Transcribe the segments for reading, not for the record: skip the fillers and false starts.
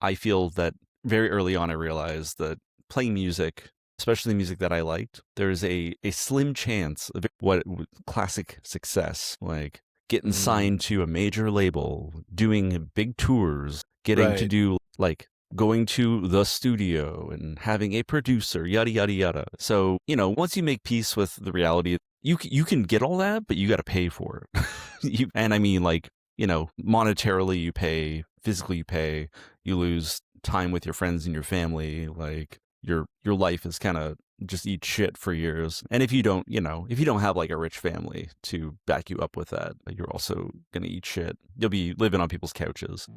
I feel that very early on I realized that playing music, especially music that I liked, there's a slim chance of what classic success, like getting signed to a major label, doing big tours, getting to do like going to the studio and having a producer, yada, yada, yada. So, once you make peace with the reality, you can get all that, but you got to pay for it. And I mean, like, monetarily you pay, physically you pay, you lose time with your friends and your family. Like your life is kind of just eat shit for years. And if you don't, if you don't have like a rich family to back you up with that, you're also going to eat shit. You'll be living on people's couches.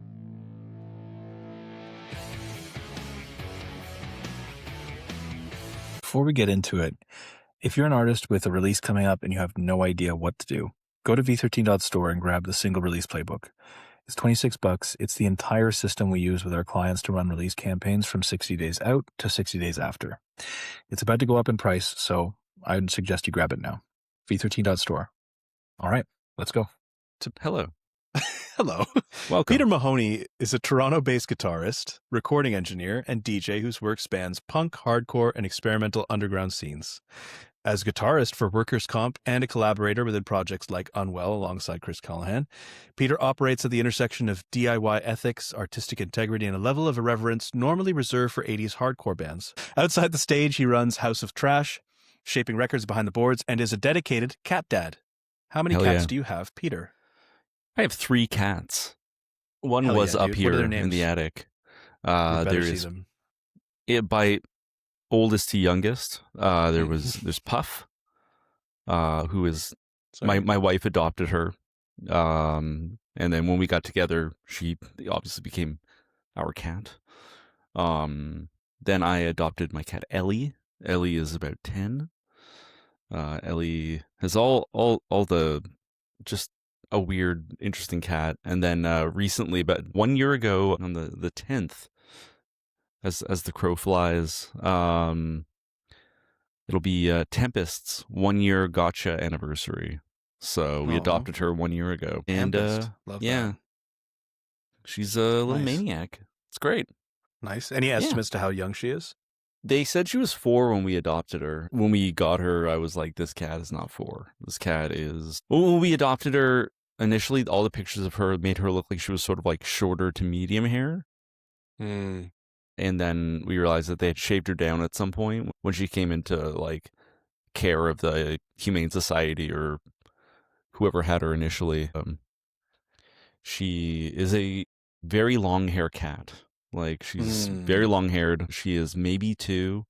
Before we get into it, if you're an artist with a release coming up and you have no idea what to do, go to v13.store and grab the single release playbook. It's $26. It's the entire system we use with our clients to run release campaigns from 60 days out to 60 days after. It's about to go up in price, so I'd suggest you grab it now. v13.store. All right, let's go. Hello. Hello. Welcome. Peter Mahoney is a Toronto-based guitarist, recording engineer, and DJ whose work spans punk, hardcore, and experimental underground scenes. As guitarist for Workers' Comp and a collaborator within projects like Unwell alongside Chris Callahan, Peter operates at the intersection of DIY ethics, artistic integrity, and a level of irreverence normally reserved for 80s hardcore bands. Outside the stage, he runs House of Trash, shaping records behind the boards, and is a dedicated cat dad. How many cats do you have, Peter? I have 3 cats. One was up here in the attic. There's by oldest to youngest. There's Puff, who is my wife adopted her. And then when we got together, she obviously became our cat. Then I adopted my cat Ellie. Ellie is about 10. Ellie has all the just a weird, interesting cat. And then recently, about 1 year ago, on the 10th, as the crow flies, it'll be Tempest's 1 year gotcha anniversary. So we adopted her 1 year ago. And Love that. She's a little maniac. It's great. Nice. Any estimates to how young she is? They said she was 4 when we adopted her. When we got her, I was like, this cat is not 4. This cat is... When we adopted her, initially, all the pictures of her made her look like she was sort of like shorter to medium hair. And then we realized that they had shaved her down at some point when she came into like care of the Humane Society or whoever had her initially. She is a very long hair cat. Like she's very long haired. She is maybe 2,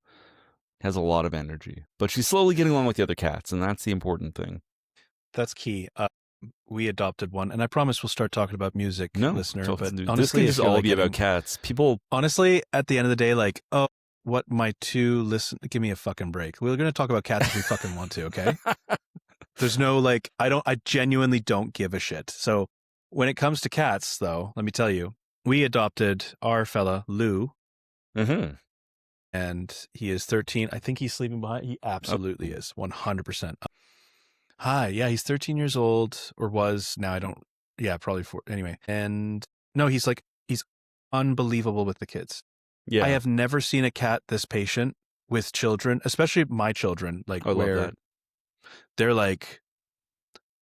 has a lot of energy, but she's slowly getting along with the other cats. And that's the important thing. That's key. We adopted one, and I promise we'll start talking about music, listener. But this honestly, can just all be about cats. People, honestly, at the end of the day, like, what my 2 give me a fucking break. We're going to talk about cats if we fucking want to, okay? There's no like, I genuinely don't give a shit. So when it comes to cats, though, let me tell you, we adopted our fella Lou, and he is 13. I think he's sleeping behind. He absolutely is 100%. Hi, yeah, he's 13 years old, or was, now I don't, probably 4, anyway. And no, he's unbelievable with the kids. Yeah. I have never seen a cat this patient with children, especially my children, like where they're like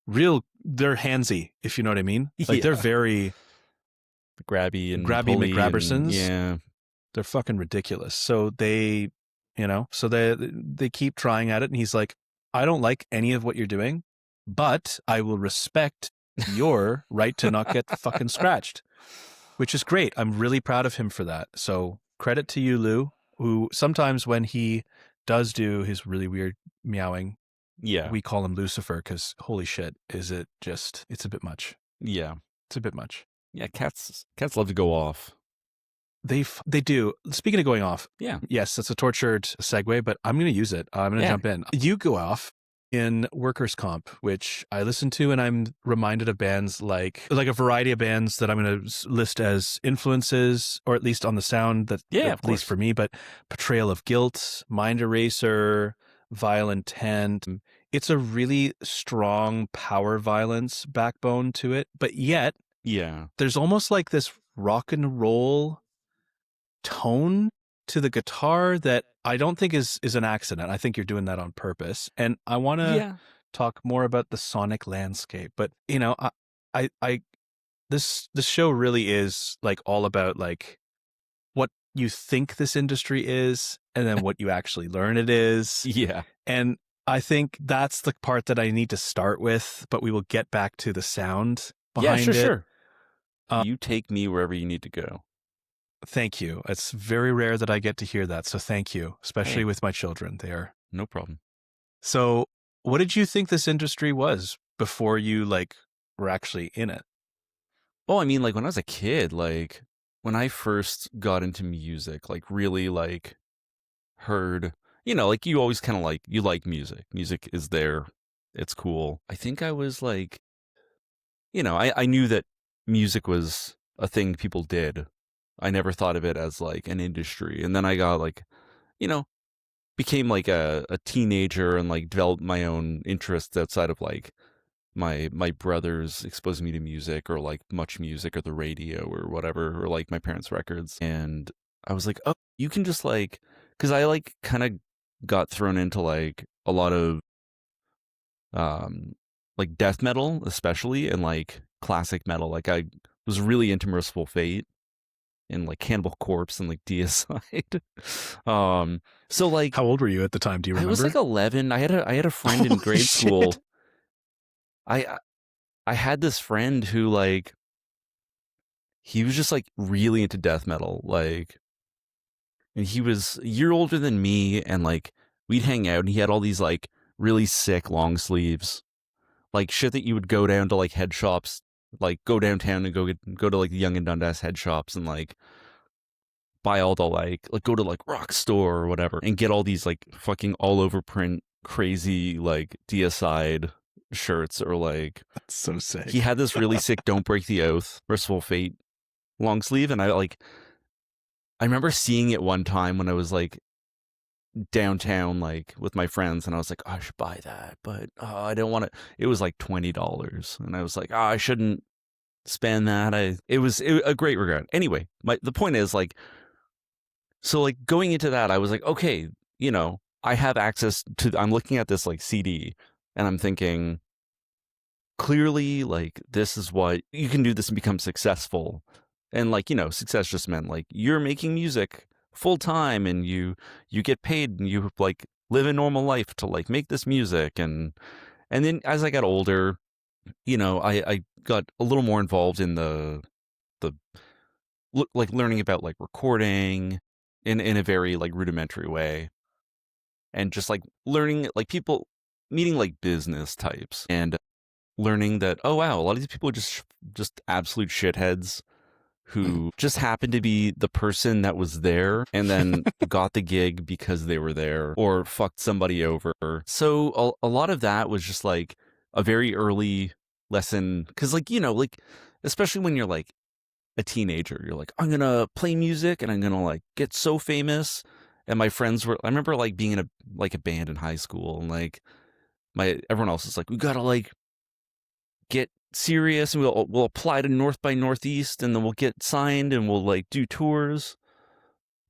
they're handsy, if you know what I mean. Like they're very grabby McGrabbersons. Yeah. They're fucking ridiculous. So they keep trying at it, and he's like, I don't like any of what you're doing, but I will respect your right to not get fucking scratched, which is great. I'm really proud of him for that. So credit to you, Lou, who sometimes when he does do his really weird meowing, we call him Lucifer because holy shit, it's a bit much. Yeah. It's a bit much. Yeah. Cats love to go off. They do. Speaking of going off, yes, that's a tortured segue, but I'm going to use it. I'm going to jump in. You go off in Workers' Comp, which I listen to, and I'm reminded of bands like a variety of bands that I'm going to list as influences, or at least on the sound that, at least for me, but Portrayal of Guilt, Mind Eraser, Vile Intent. It's a really strong power violence backbone to it, but yet there's almost like this rock and roll tone to the guitar that I don't think is an accident. I think you're doing that on purpose. And I want to talk more about the sonic landscape. But you know, I this show really is like all about like what you think this industry is and then what you actually learn it is. Yeah. And I think that's the part that I need to start with, but we will get back to the sound behind it. Sure. You take me wherever you need to go. Thank you. It's very rare that I get to hear that. So thank you, especially with my children. They are no problem. So what did you think this industry was before you like were actually in it? Oh, I mean, like when I was a kid, like when I first got into music, like really like heard, you know, like you always kind of like, you like music. Music is there. It's cool. I think I was like, you know, I knew that music was a thing people did. I never thought of it as like an industry. And then I got like, you know, became like a teenager and like developed my own interests outside of like my brothers exposing me to music or like Much Music or the radio or whatever, or like my parents' records. And I was like, oh, you can just like, because I like kind of got thrown into like a lot of like death metal, especially, and like classic metal. Like I was really into Merciful Fate and like Cannibal Corpse and like Deicide. So like, how old were you at the time? Do you remember? I was like 11. I had a friend in grade school. I had this friend who like, he was just like really into death metal, like, and he was a year older than me, and like we'd hang out and he had all these like really sick long sleeves, like shit that you would go down to like head shops, like go downtown and go to like the Young and Dundas head shops and like buy all the like go to like Rock Store or whatever and get all these like fucking all over print crazy like Deicide shirts, or like, that's so sick. He had this really sick Don't Break the Oath Merciful Fate long sleeve, and I remember seeing it one time when I was like downtown like with my friends, and I was like, oh, I should buy that, but I don't want to. It was like $20, and I was like, oh, I shouldn't spend that. It was a great regret. Anyway, the point is like, so like going into that, I was like, okay, you know, I have access to. I'm looking at this like CD, and I'm thinking, clearly, like this is what you can do. This and become successful, and like, you know, success just meant like you're making music full time and you get paid and you like live a normal life to like make this music. And then as I got older, you know, I got a little more involved in the like learning about like recording in a very like rudimentary way, and just like learning like people, meeting like business types, and learning that, oh wow, a lot of these people are just absolute shitheads who just happened to be the person that was there and then got the gig because they were there or fucked somebody over. So a lot of that was just like a very early lesson, because like, you know, like especially when you're like a teenager, you're like, I'm gonna play music and I'm gonna like get so famous. And my friends were, I remember like being in a band in high school, and like everyone else is like, we gotta like get serious and we'll apply to North by Northeast and then we'll get signed and we'll like do tours.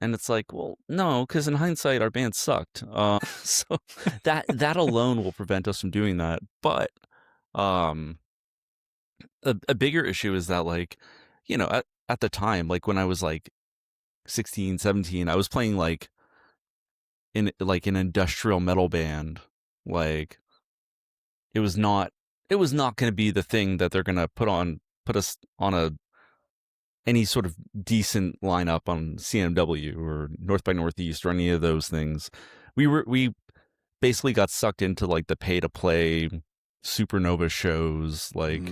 And it's like, well, no, because in hindsight our band sucked. So that alone will prevent us from doing that. But a bigger issue is that, like, you know, at the time, like when I was like 16, 17, I was playing like in like an industrial metal band. Like it was not going to be the thing that they're going to put us on any sort of decent lineup on CMW or North by Northeast or any of those things. We basically got sucked into like the pay to play Supernova shows, like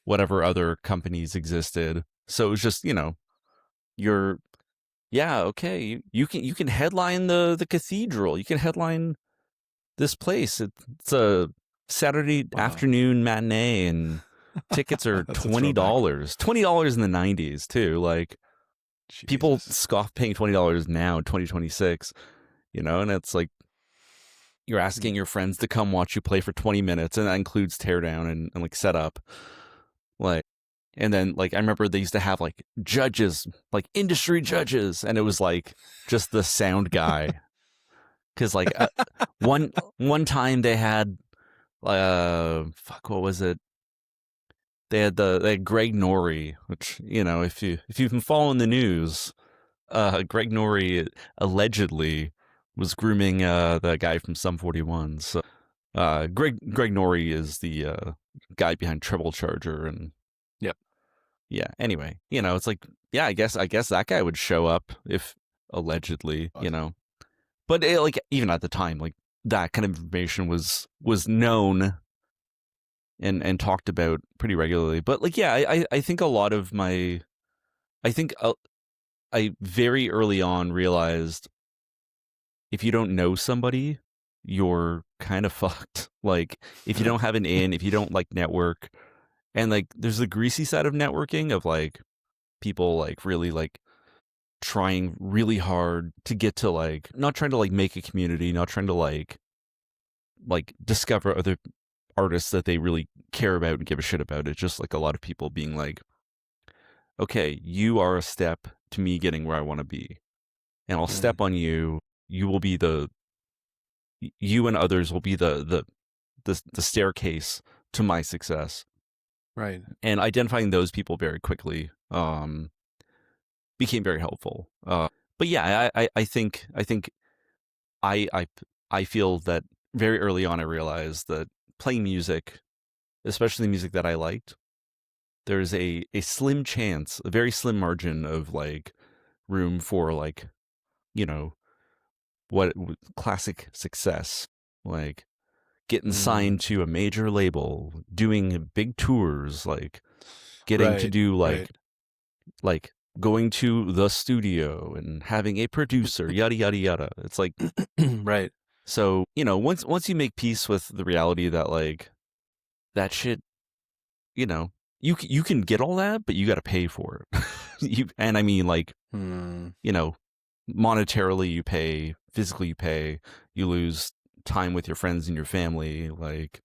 whatever other companies existed. So it was just, you know, okay, you can headline the cathedral, you can headline this place. It's a Saturday afternoon matinee, and tickets are $20. $20 in the 90s too. Like, Jesus. People scoff paying $20 now in 2026, you know, and it's like you're asking your friends to come watch you play for 20 minutes, and that includes teardown and like setup. Like, And then like I remember they used to have like judges, like industry judges, and it was like just the sound guy. Because like one time they had fuck, what was it? They had Greg Norrie, which, you know, if you've been following the news, Greg Norrie allegedly was grooming the guy from Sum 41. So Greg Norrie is the guy behind Treble Charger, and Yep. yeah. Anyway, you know, it's like, yeah, I guess that guy would show up if allegedly, you know, but like even at the time, like that kind of information was known and talked about pretty regularly. But like, yeah, I think a lot of my, I think I very early on realized if you don't know somebody, you're kind of fucked. Like if you don't have an in, if you don't like network, and like there's the greasy side of networking of like people like really like trying really hard to get to like, not trying to like make a community, not trying to like discover other artists that they really care about and give a shit about. It's just like a lot of people being like, okay, you are a step to me getting where I want to be, and I'll step on you. You will be you and others will be the staircase to my success. Right. And identifying those people very quickly became very helpful. But yeah, I think I feel that very early on I realized that playing music, especially music that I liked, there's a slim chance, a very slim margin of like room for like, you know, what classic success, like getting signed to a major label, doing big tours, like getting to do like going to the studio and having a producer, yada yada yada. It's like right. So, you know, once you make peace with the reality that like that shit, you know, you can get all that, but you got to pay for it. And I mean, like, you know, monetarily you pay, physically you pay, you lose time with your friends and your family. Like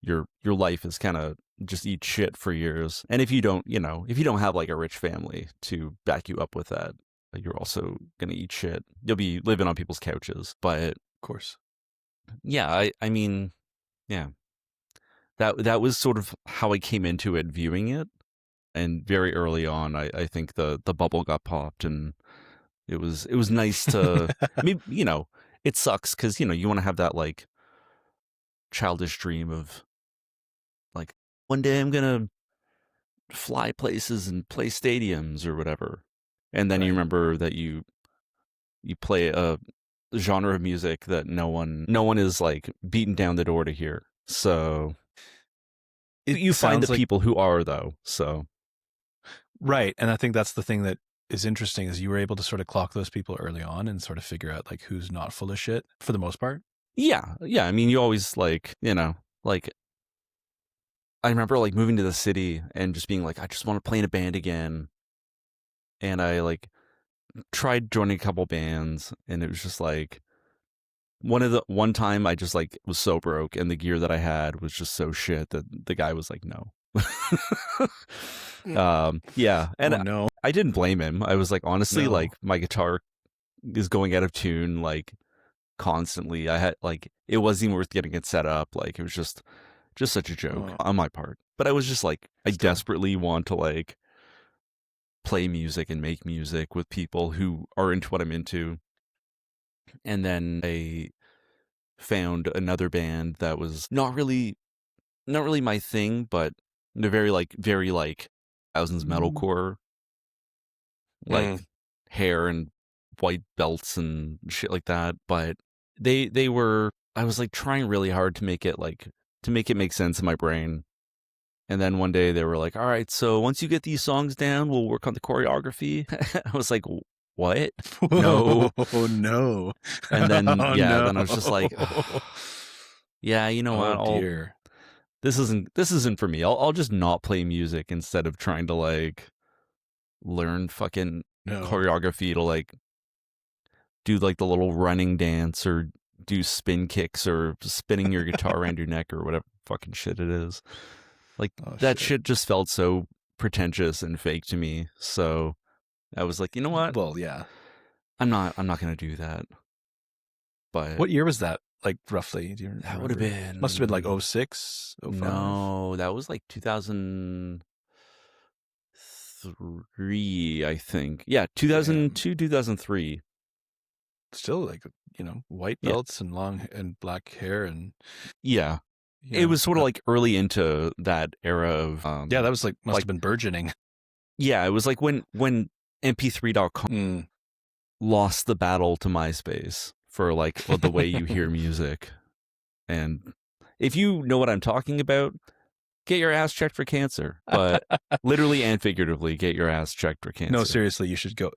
your life is kind of just eat shit for years. And if you don't, you know, if you don't have like a rich family to back you up with that, you're also gonna eat shit. You'll be living on people's couches. But of course, yeah, I mean, yeah. That was sort of how I came into it, viewing it. And very early on, I think the bubble got popped, and it was nice to, maybe, you know, it sucks because, you know, you want to have that like childish dream of like, one day I'm gonna fly places and play stadiums or whatever, and then you remember that you play a genre of music that no one is like beating down the door to hear. So you find the people who are, though. So right, and I think that's the thing that is interesting, is you were able to sort of clock those people early on and sort of figure out like who's not full of shit for the most part. Yeah. I mean, you always like, you know, like I remember like moving to the city and just being like, I just want to play in a band again. And I like tried joining a couple bands, and it was just like one time I just like was so broke, and the gear that I had was just so shit that the guy was like, no. Yeah. And no. I didn't blame him. I was like, honestly, like my guitar is going out of tune like constantly. I had like, it wasn't even worth getting it set up. Like it was just such a joke on my part. But I was just like, I desperately want to like play music and make music with people who are into what I'm into. And then I found another band that was not really my thing, but they're very like thousands metalcore, like hair and white belts and shit like that. But they were, I was like trying really hard to make it make sense in my brain. And then one day they were like, all right, so once you get these songs down, we'll work on the choreography. I was like, what? No. Oh, no. And then, then I was just like, yeah, you know what? Dear. This isn't for me. I'll just not play music instead of trying to like learn fucking choreography to like do like the little running dance or do spin kicks or spinning your guitar around your neck or whatever fucking shit it is. Like that shit just felt so pretentious and fake to me. So I was like, you know what? Well, yeah. I'm not going to do that. But What year was that? Like roughly? Do you remember? that would have been, Must have been like 06, 05? No, that was like 2003, I think. Yeah, 2002, 2003. Still like, white Yeah. belts and long and black hair and Yeah. It was sort of like early into that era of yeah, that was like must have been burgeoning. Yeah, it was like when mp3.com lost the battle to MySpace for like the way you hear music. And if you know what I'm talking about, get your ass checked for cancer. But literally and figuratively, get your ass checked for cancer. No, seriously, you should go.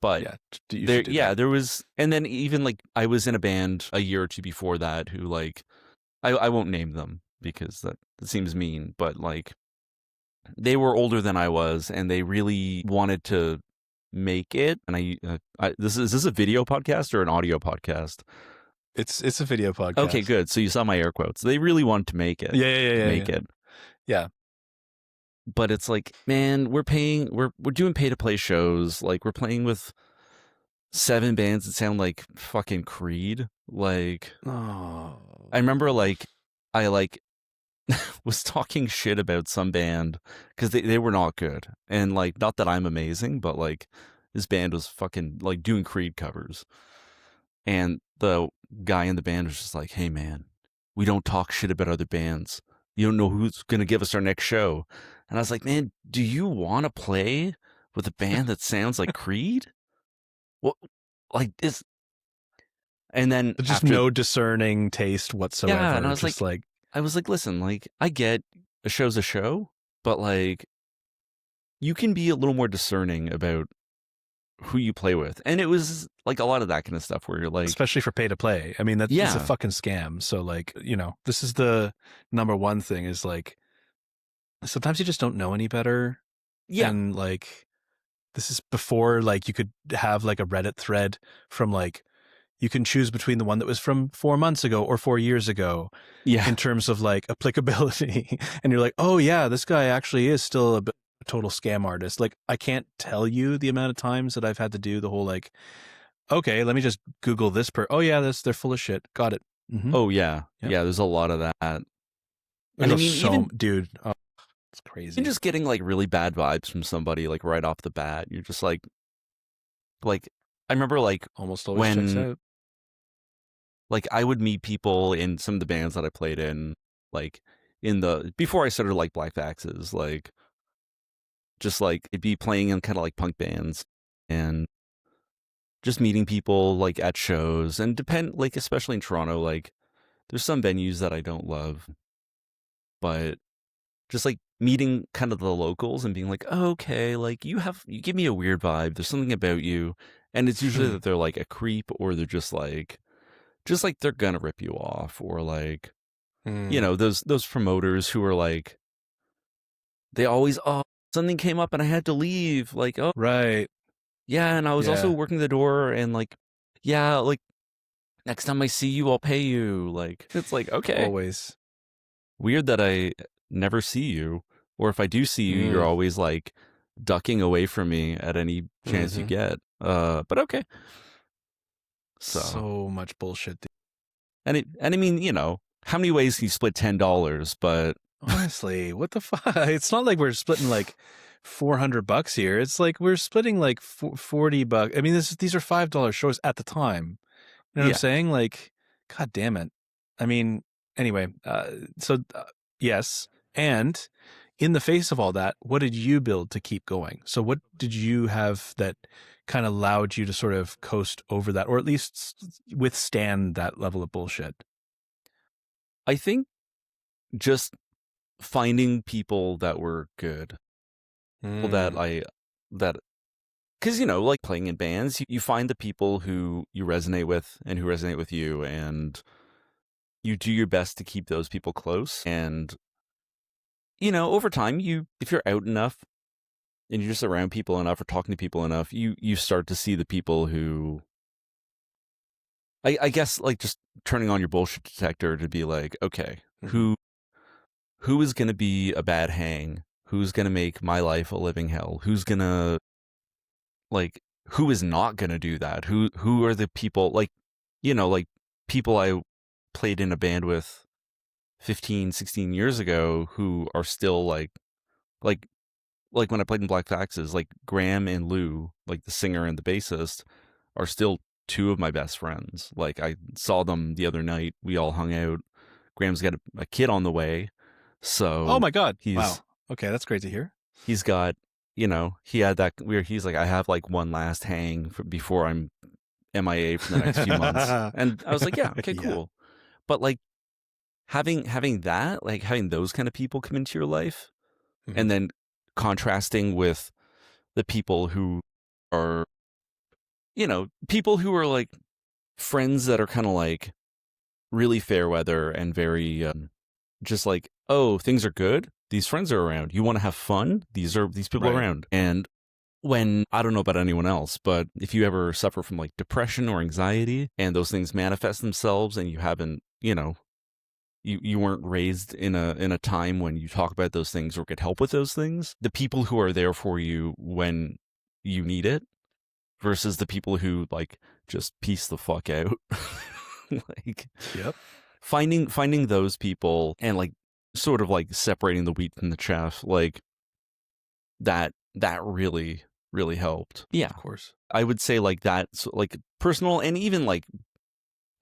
But there was, and then even like I was in a band a year or two before that who like, I won't name them because that seems mean, but like they were older than I was and they really wanted to make it. And is this a video podcast or an audio podcast? It's a video podcast. Okay, good. So you saw my air quotes. They really wanted to make it. Make it. Yeah. But it's like, man, we're doing pay to play shows. Like we're playing with 7 bands that sound like fucking Creed. Like, I remember like I like was talking shit about some band because they were not good. And like, not that I'm amazing, but like this band was fucking like doing Creed covers. And the guy in the band was just like, hey man, we don't talk shit about other bands. You don't know who's going to give us our next show. And I was like, man, do you want to play with a band that sounds like Creed? What, like this? And then just no discerning taste whatsoever. Yeah, and I was like, listen, like I get a show's a show, but like you can be a little more discerning about who you play with. And it was like a lot of that kind of stuff where you're like, especially for pay to play. I mean, that's a fucking scam. So like, this is the number one thing is like, sometimes you just don't know any better. Yeah. And like, this is before like you could have like a Reddit thread from like, you can choose between the one that was from 4 months ago or 4 years ago. Yeah. In terms of like applicability. And you're like, oh yeah, this guy actually is still a total scam artist. Like I can't tell you the amount of times that I've had to do the whole like, okay, let me just Google this oh yeah, they're full of shit. Got it. Mm-hmm. Oh yeah. Yep. Yeah. There's a lot of that. And I mean, even, dude, it's crazy. You're just getting like really bad vibes from somebody like right off the bat. You're just like I remember like almost always checks out. Like I would meet people in some of the bands that I played in, like before I started like Black Faxes, like just like it'd be playing in kind of like punk bands and just meeting people like at shows and like especially in Toronto, like there's some venues that I don't love, but just like meeting kind of the locals and being like, oh, okay, like you give me a weird vibe. There's something about you. And it's usually that they're like a creep or they're just like they're gonna rip you off or like, those promoters who are like, they always, something came up and I had to leave. Like, oh, right. Yeah. And I was also working the door and like, yeah, like next time I see you, I'll pay you. Like, it's like, okay. Always. Weird that I never see you. Or if I do see you, you're always like ducking away from me at any chance you get. But okay. So much bullshit. And I mean, how many ways can you split $10? But honestly, what the fuck? It's not like we're splitting like $400 here. It's like we're splitting like $40. I mean, these are $5 shows at the time. You know what I'm saying? Like, God damn it. I mean, anyway, yes. And in the face of all that, what did you build to keep going? So what did you have that kind of allowed you to sort of coast over that, or at least withstand that level of bullshit? I think just finding people that were good. People because, like playing in bands, you find the people who you resonate with and who resonate with you, and you do your best to keep those people close. And, over time, if you're out enough and you're just around people enough or talking to people enough, you start to see the people who, I guess, like just turning on your bullshit detector to be like, okay, who is going to be a bad hang? who's going to make my life a living hell? Who's going to, like, who is not going to do that? Who are the people, like, you know, like people I played in a band with 15, 16 years ago who are still like when I played in Black Taxes, like Graham and Lou, like the singer and the bassist, are still two of my best friends. Like I saw them the other night. We all hung out. Graham's got a kid on the way. So Oh my God. he's Wow. Okay. That's great to hear. he's got, you know, he had that weird, he's like, I have like one last hang before I'm MIA for the next few months. And I was like, yeah, okay, Yeah. cool. But like having that, like having those kind of people come into your life and then contrasting with the people who are, you know, people who are like friends that are kind of like really fair weather and very just like, oh, things are good. These friends are around. You want to have fun? These people Right. around. And when, I don't know about anyone else, but if you ever suffer from like depression or anxiety and those things manifest themselves and you haven't, you know, you weren't raised in a time when you talk about those things or get help with those things, the people who are there for you when you need it versus the people who like just piece the fuck out. Like, Yep. finding those people and like sort of like separating the wheat from the chaff, like that really helped. Yeah, Of course. I would say like that's like personal and even like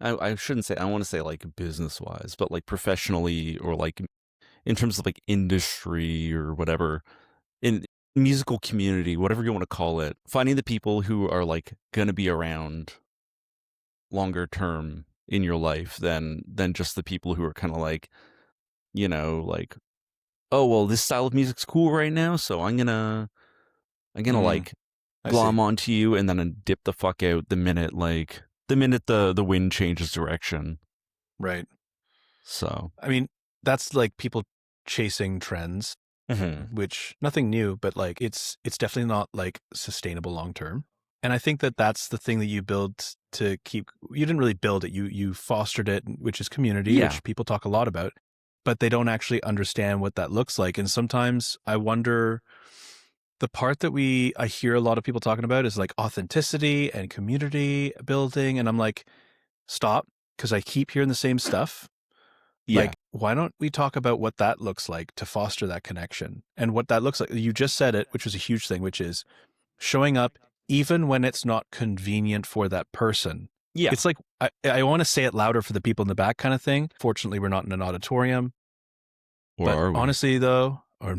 I shouldn't say, I want to say like business wise, but like professionally or like in terms of like industry or whatever, in musical community, whatever you want to call it, finding the people who are like going to be around longer term in your life than just the people who are kind of like, you know, like, oh, well, this style of music's cool right now, so I'm gonna like I glom see. onto you and then dip the fuck out the minute the wind changes direction. Right. So I mean, that's like people chasing trends, which nothing new, but like it's definitely not like sustainable long term. And I think that that's the thing that you build to keep. You didn't really build it. You fostered it, which is community, Yeah. which people talk a lot about, but they don't actually understand what that looks like. And sometimes I wonder, the part that I hear a lot of people talking about is like authenticity and community building. And I'm like, stop, because I keep hearing the same stuff. yeah, Like, why don't we talk about what that looks like to foster that connection and what that looks like? You just said it, which was a huge thing, which is showing up even when it's not convenient for that person. yeah. It's like, I want to say it louder for the people in the back kind of thing. Fortunately, we're not in an auditorium. Or But are we? honestly, though, or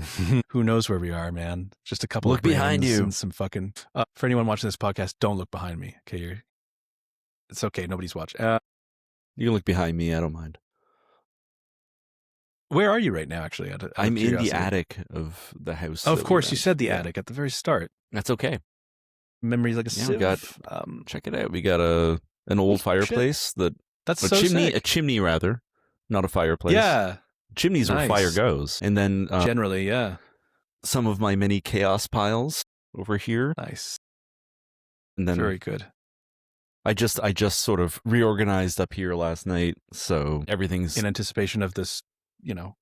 who knows where we are, man? Just a couple Look of brains behind you. and some fucking. For anyone watching this podcast, don't look behind me. Okay, it's okay. Nobody's watching. You can look behind me. I don't mind. Where are you right now? Actually, I'm in the attic of the house. Oh, of that we course, you rent. said the Yeah. attic at the very start. That's okay. Memories like a Yeah, we sieve. got- Check it out. We got an old Shit. fireplace That's a so chimney, sick. a chimney rather, not a fireplace. Yeah, Chimneys where fire Nice. goes. And then generally, yeah. some of my mini chaos piles over here. Nice. And then Very good. I just sort of reorganized up here last night, so everything's In anticipation of this, you know.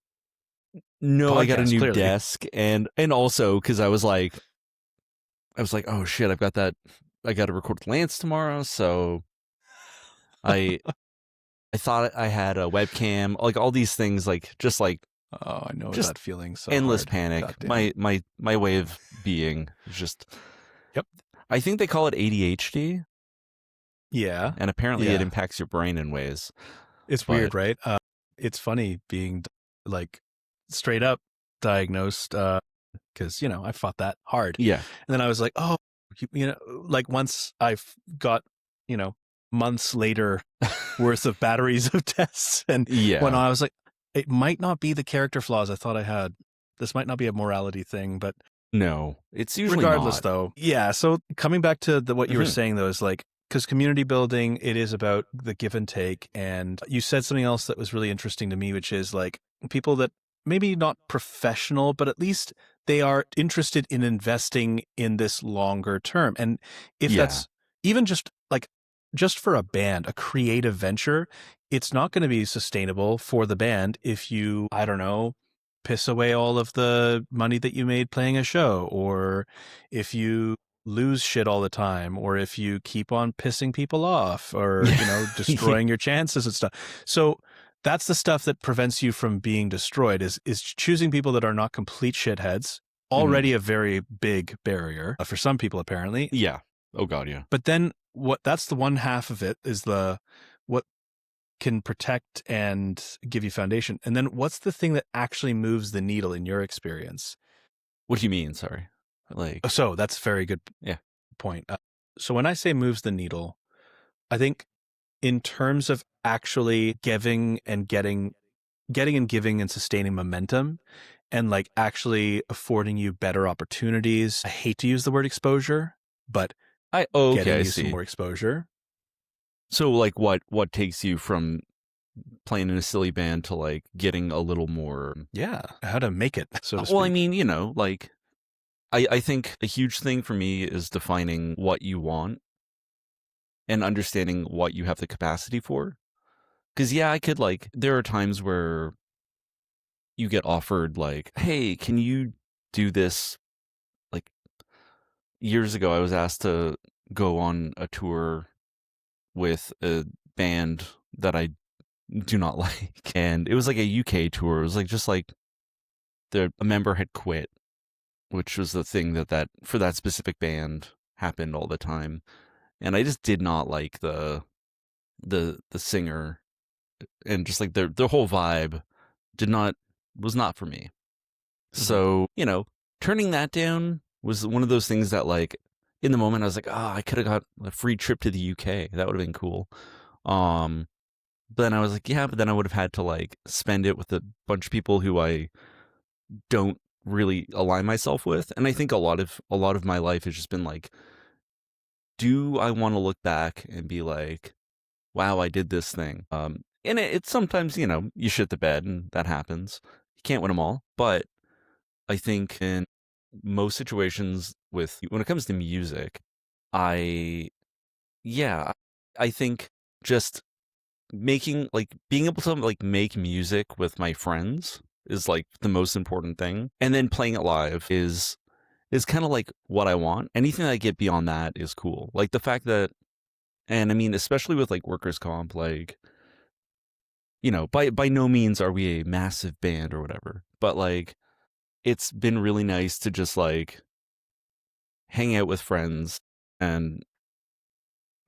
No, I got a podcast, new clearly. desk and also because I was like, oh shit, I got to record with Lance tomorrow, so I thought I had a webcam, like all these things, like just like Oh, I know just that feeling. So endless hard. panic. Goddamn. My way of being is just. Yep. I think they call it ADHD, Yeah, and apparently Yeah. it impacts your brain in ways. it's weird, right? It's funny being like straight up diagnosed because I fought that hard, Yeah, and then I was like, oh, like once I've got months later worth of batteries of tests, and yeah. when I was like, it might not be the character flaws I thought I had. This might not be a morality thing, but No, it's usually regardless, not. though, yeah. So coming back to what you were Mhm. saying, though, is like, because community building, it is about the give and take. And you said something else that was really interesting to me, which is like people that maybe not professional, but at least they are interested in investing in this longer term. And if Yeah. that's even just for a band, a creative venture, it's not going to be sustainable for the band if you, I don't know, piss away all of the money that you made playing a show, or if you lose shit all the time, or if you keep on pissing people off, or, destroying your chances and stuff. So that's the stuff that prevents you from being destroyed is choosing people that are not complete shitheads. Already a very big barrier for some people, apparently. Yeah. Oh God, yeah. But then that's the one half of it is what can protect and give you foundation. And then what's the thing that actually moves the needle in your experience? What do you mean? Sorry. So that's a very good point. So when I say moves the needle, I think in terms of actually giving and getting and giving and sustaining momentum and like actually affording you better opportunities. I hate to use the word exposure, but getting you some more exposure. So like what takes you from playing in a silly band to like getting a little more how to make it, so to speak. Well, I mean, like I think a huge thing for me is defining what you want and understanding what you have the capacity for. Because I could there are times where you get offered like, hey, can you do this? Like years ago I was asked to go on a tour with a band that I do not like, and it was like a UK tour. It was a member had quit, which was the thing that for that specific band happened all the time, and I just did not like the singer, and just like their whole vibe was not for me. So turning that down was one of those things that like in the moment I was like, I could have got a free trip to the UK. That would have been cool. But then I was like, but then I would have had to like spend it with a bunch of people who I don't really align myself with. And I think a lot of my life has just been like, do I want to look back and be like, wow, I did this thing? And it's sometimes, you shit the bed and that happens. You can't win them all. But I think in most situations when it comes to music, I think just being able to like make music with my friends is like the most important thing. And then playing it live is kind of like what I want. Anything that I get beyond that is cool. Like the fact that, and I mean, especially with like workers' comp, like, by no means are we a massive band or whatever, but like, it's been really nice to just like hang out with friends and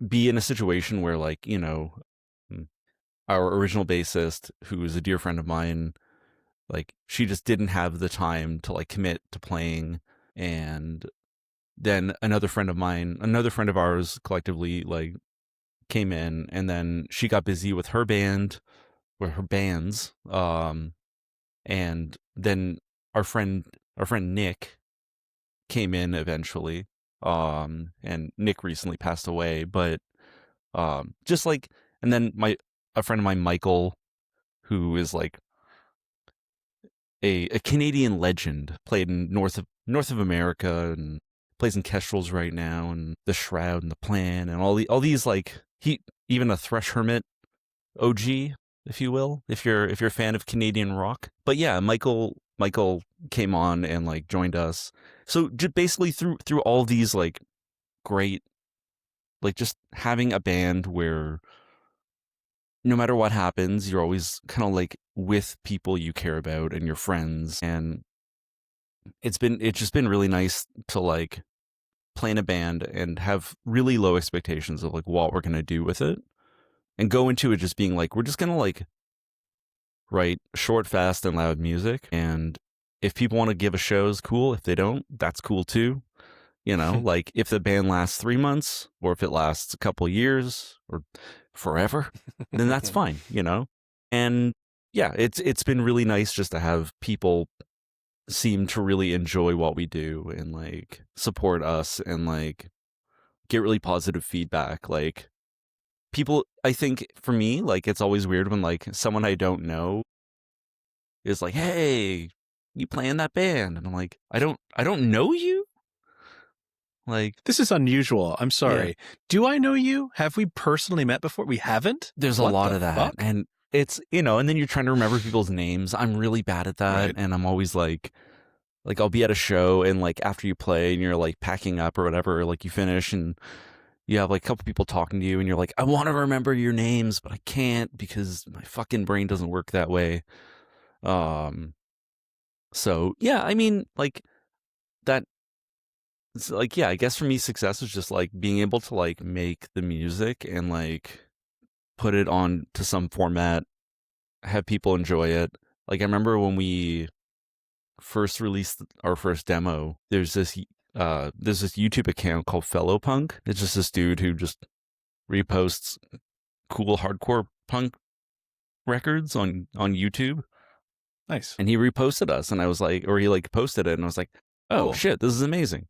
be in a situation where like, our original bassist, who is a dear friend of mine, like she just didn't have the time to like commit to playing. And then another friend of ours collectively like came in, and then she got busy with her band or her bands. And then our friend Nick came in eventually. And Nick recently passed away, but just like, and then a friend of mine, Michael, who is like a Canadian legend, played in North of America and plays in Kestrels right now, and The Shroud and The Plan and all these like even a Thresh Hermit OG, if you will, if you're a fan of Canadian rock. But yeah, Michael came on and like joined us. So just basically through all these like great, like just having a band where no matter what happens, you're always kind of like with people you care about and your friends. And it's just been really nice to like play in a band and have really low expectations of like what we're going to do with it, and go into it just being like, we're just going to like write short, fast, and loud music. And if people want to give us shows, cool. If they don't, that's cool too. Like if the band lasts 3 months, or if it lasts a couple years or forever, then that's fine, And yeah, it's been really nice just to have people seem to really enjoy what we do and like support us and like get really positive feedback. Like people, I think for me, like it's always weird when like someone I don't know is like, hey, you play in that band? And I'm like, I don't know you. Like, this is unusual. I'm sorry. Yeah. Do I know you? Have we personally met before? We haven't? There's a lot of that. Fuck? And it's, you know, and then you're trying to remember people's names. I'm really bad at that. Right. And I'm always like I'll be at a show and like after you play and you're like packing up or whatever, like you finish and you have like a couple people talking to you and you're like, I want to remember your names, but I can't because my fucking brain doesn't work that way. So yeah, I mean, like that, it's like, yeah, I guess for me, success is just like being able to like make the music and like put it on to some format, have people enjoy it. Like I remember when we first released our first demo, there's this YouTube account called Fellow Punk. It's just this dude who just reposts cool hardcore punk records on YouTube. Nice. And he reposted us and I was like, or he like posted it and I was like, oh Cool. shit, this is amazing.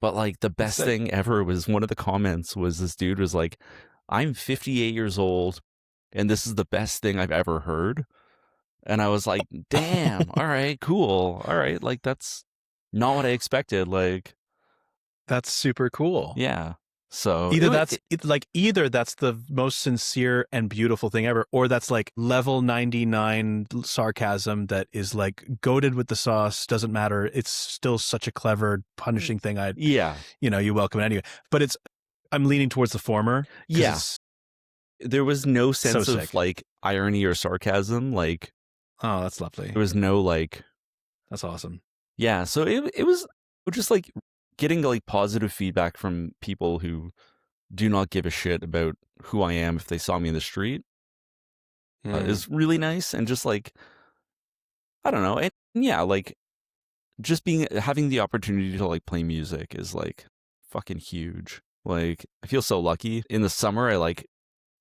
But like the best sick. thing ever was one of the comments was this dude was like, I'm 58 years old and this is the best thing I've ever heard. And I was like, damn, all right, cool. All right, like that's not what I expected. Like, That's super cool. yeah. So Either either that's the most sincere and beautiful thing ever, or that's like level 99 sarcasm that is like goated with the sauce. Doesn't matter. It's still such a clever, punishing thing. yeah. You welcome it anyway. But I'm leaning towards the former. Yeah. There was no sense of sick. like irony or sarcasm. Like, oh, that's lovely. there was no like, that's awesome. Yeah. So it was just like getting like positive feedback from people who do not give a shit about who I am if they saw me in the street is really nice. And just like, I don't know. And yeah, like just having the opportunity to like play music is like fucking huge. Like I feel so lucky. In the summer, I like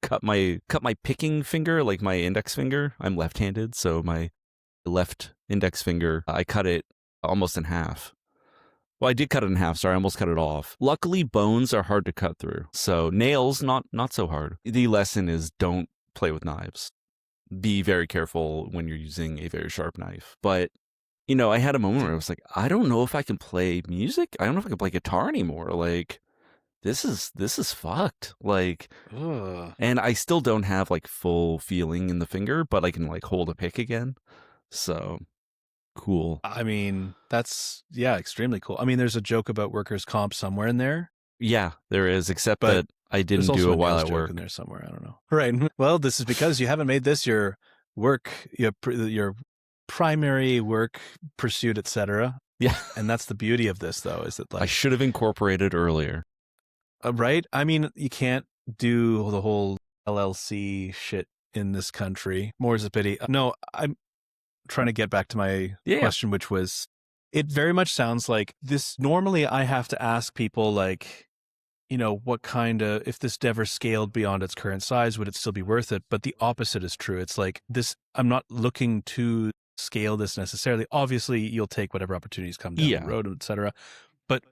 cut my picking finger, like my index finger. I'm left-handed, so my left index finger, I cut it almost in half. Well, I did cut it in half. Sorry, I almost cut it off. Luckily, bones are hard to cut through. So nails, not so hard. The lesson is don't play with knives. Be very careful when you're using a very sharp knife. But, you know, I had a moment where I was like, I don't know if I can play music. I don't know if I can play guitar anymore. Like, this is fucked. Like, and I still don't have like full feeling in the finger, but I can like hold a pick again. So cool. I mean, that's, yeah, extremely cool. I mean, there's a joke about workers' comp somewhere in there. Yeah, there is, except that I didn't do it while at work. In there somewhere, I don't know. Right. Well, this is because you haven't made this your work, your primary work pursuit, etc. Yeah. And that's the beauty of this, though, is that like I should have incorporated earlier. Right? I mean, you can't do the whole LLC shit in this country. More is a pity. No, I'm trying to get back to my question, which was, it very much sounds like this. Normally, I have to ask people like, you know, what kind of, if this ever scaled beyond its current size, would it still be worth it? But the opposite is true. It's like this, I'm not looking to scale this necessarily. Obviously, you'll take whatever opportunities come down the road, etc. But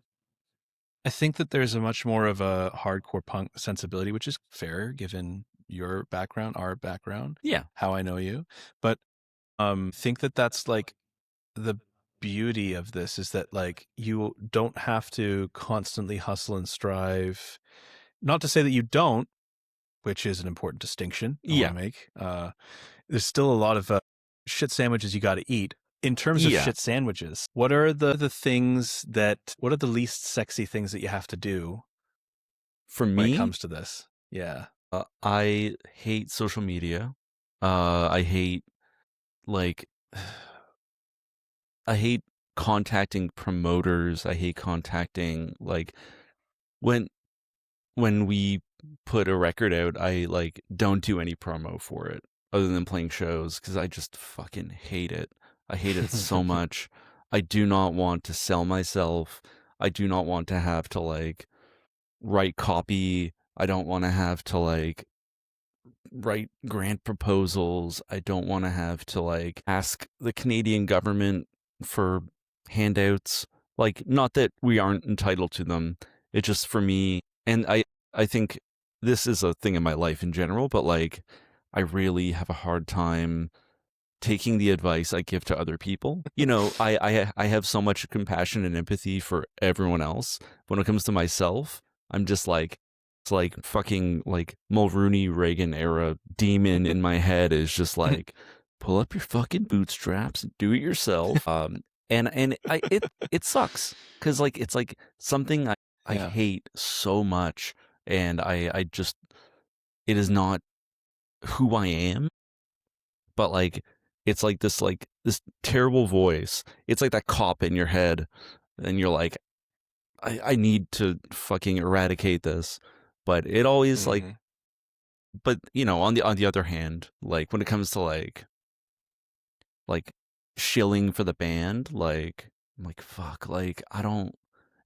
I think that there's a much more of a hardcore punk sensibility, which is fair given your background, our background, how I know you. But think that that's like the beauty of this is that like you don't have to constantly hustle and strive. Not to say that you don't, which is an important distinction I want to make. There's still a lot of shit sandwiches you got to eat. In terms of shit sandwiches, what are the things what are the least sexy things that you have to do for me when it comes to this? Yeah. I hate social media. I hate I hate contacting promoters. I hate contacting like when we put a record out, I like don't do any promo for it other than playing shows because I just fucking hate it. I hate it so much. I do not want to sell myself. I do not want to have to like write copy. I don't want to have to like write grant proposals. I don't want to have to like ask the Canadian government for handouts. Like, not that we aren't entitled to them. It's just for me, and I think this is a thing in my life in general, but like I really have a hard time taking the advice I give to other people. You know, I have so much compassion and empathy for everyone else. When it comes to myself, I'm just like, It's like fucking like Mulrooney Reagan era demon in my head is just like, pull up your fucking bootstraps and do it yourself. It sucks because like it's like something I Yeah. hate so much, and I just, it is not who I am, but like it's like this terrible voice. It's like that cop in your head, and you're like, I need to fucking eradicate this. But it always like, Mhm. but you know, on the other hand, like when it comes to like shilling for the band, like I'm like, fuck, like I don't,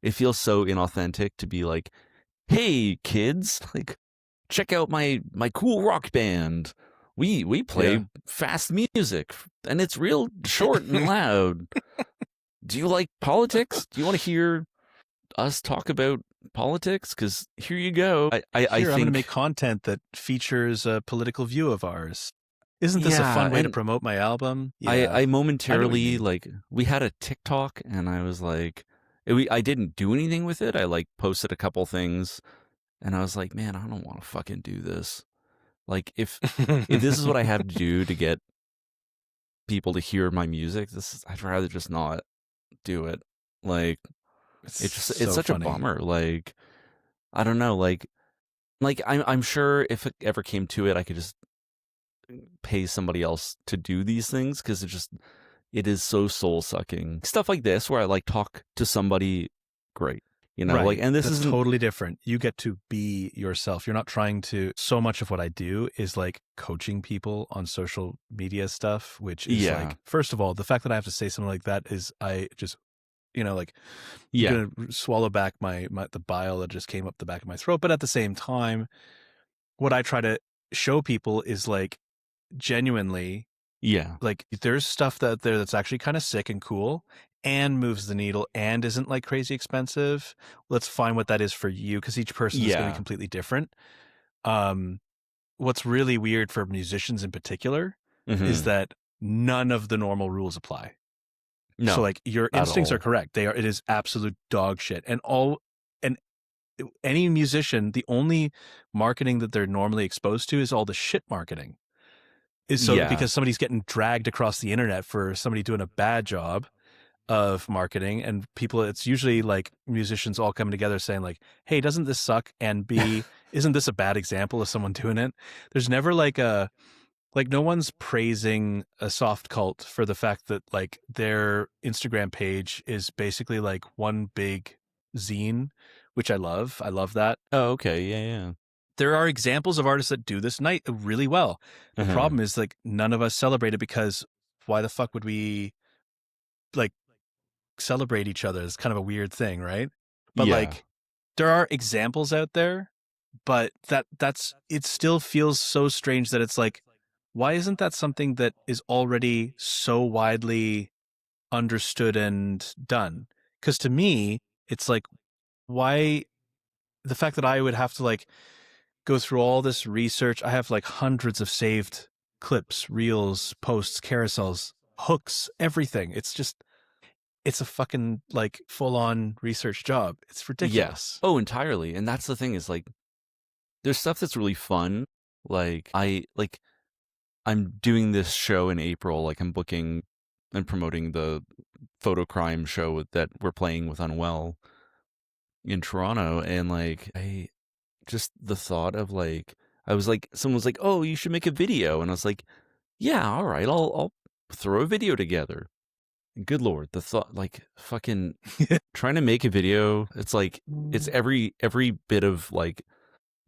it feels so inauthentic to be like, hey kids, like check out my cool rock band. We play Yeah. fast music and it's real short and loud. Do you like politics? Do you want to hear us talk about politics? Because here you go. I Here, I'm going to think, make content that features a political view of ours. Isn't this a yeah, fun way to and promote my album? Yeah, I I know what you momentarily, mean. like, we had a TikTok and I was like, I didn't do anything with it. I like posted a couple things and I was like, man, I don't want to fucking do this. Like if this is what I have to do to get people to hear my music, I'd rather just not do it. Like It's it's so such a funny. bummer. Like I don't know, like I'm sure if it ever came to it, I could just pay somebody else to do these things because it is so soul sucking. Stuff like this where I like talk to somebody, great, you know, like, Right. and this That's isn't, totally different. You get to be yourself. You're not trying to. So much of what I do is like coaching people on social media stuff, which is yeah, like, first of all, the fact that I have to say something like that is I just, like, yeah, gonna swallow back the bile that just came up the back of my throat. But at the same time, what I try to show people is like genuinely, yeah, like there's stuff out there that's actually kind of sick and cool and moves the needle and isn't like crazy expensive. Let's find what that is for you, because each person is going to be yeah, completely different. Um, what's really weird for musicians in particular is hmm, that none of the normal rules apply. So no, like your at instincts are all. correct. It is absolute dog shit. And any musician, the only marketing that they're normally exposed to is all the shit marketing. Is so Yeah, because somebody's getting dragged across the internet for somebody doing a bad job of marketing, and people, it's usually like musicians all coming together saying like, hey, doesn't this suck? And B, isn't this a bad example of someone doing it? There's never like no one's praising a soft cult for the fact that like their Instagram page is basically like one big zine, which I love. I love that. oh, okay, yeah, There are examples of artists that do this night really well. yeah, The problem is like none of us celebrate it, because why the fuck would we like celebrate each other? It's kind of a weird thing, right? But yeah, like there are examples out there, but it still feels so strange that it's like, why isn't that something that is already so widely understood and done? Because to me, it's like, why the fact that I would have to like go through all this research. I have like hundreds of saved clips, reels, posts, carousels, hooks, everything. It's a fucking like full on research job. It's yeah. ridiculous. Oh, entirely. And that's the thing is like, there's stuff that's really fun. Like I'm doing this show in April. Like I'm booking and promoting the photo crime show that we're playing with Unwell in Toronto, and like I just the thought of like I was like someone was like, "Oh, you should make a video," and I was like, "Yeah, all right, I'll throw a video together." And good lord, the thought, like fucking trying to make a video, it's like it's every bit of like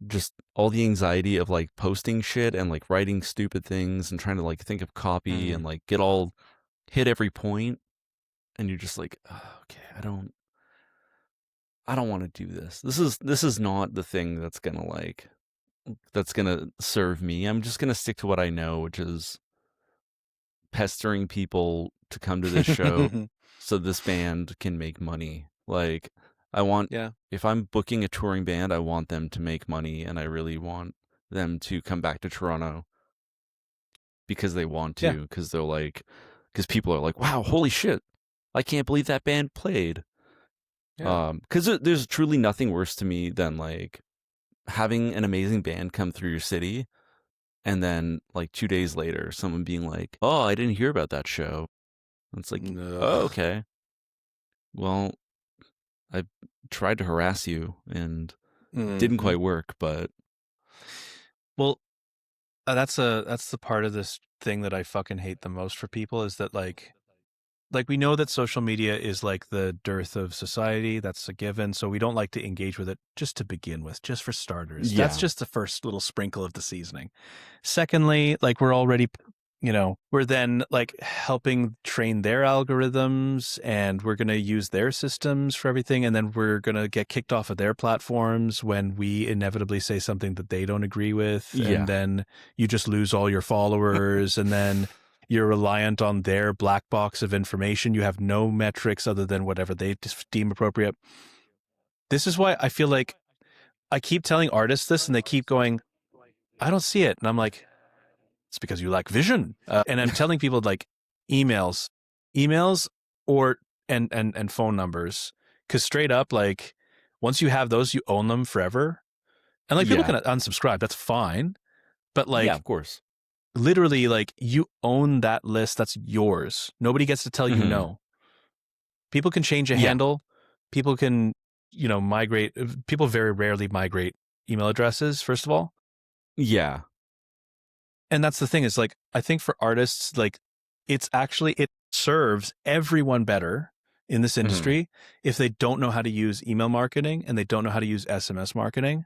just all the anxiety of like posting shit and like writing stupid things and trying to like think of copy and like get all hit every point, and you're just like, oh, okay, I don't want to do this. This is not the thing that's gonna serve me. I'm just gonna stick to what I know, which is pestering people to come to this show so this band can make money. Like I want, Yeah. if I'm booking a touring band, I want them to make money, and I really want them to come back to Toronto because they want Yeah. to, because they're like, because people are like, wow, holy shit, I can't believe that band played. Yeah. Because there's truly nothing worse to me than like having an amazing band come through your city, and then like 2 days later, someone being like, "Oh, I didn't hear about that show." It's like, "Oh, Ugh. okay. Well, I tried to harass you and didn't Mhm. quite work, but Well, that's the part of this thing that I fucking hate the most for people is that like we know that social media is like the dearth of society. That's a given. So we don't like to engage with it just to begin with, just for starters. That's yeah, just the first little sprinkle of the seasoning. Secondly, like we're already, we're then like helping train their algorithms and we're going to use their systems for everything. And then we're going to get kicked off of their platforms when we inevitably say something that they don't agree with. yeah, And then you just lose all your followers. And then you're reliant on their black box of information. You have no metrics other than whatever they deem appropriate. This is why I feel like I keep telling artists this and they keep going, I don't see it. And I'm like, it's because you lack vision. And I'm telling people like emails or and phone numbers. Cause straight up, like once you have those, you own them forever. And like people yeah, can unsubscribe. That's fine. But yeah, like of course. literally like you own that list. That's yours. Nobody gets to tell you Mhm. no. People can change a Yeah, handle. People can, migrate. People very rarely migrate email addresses, first of all. yeah, And that's the thing is like, I think for artists, like it serves everyone better in this Mhm. industry if they don't know how to use email marketing and they don't know how to use SMS marketing.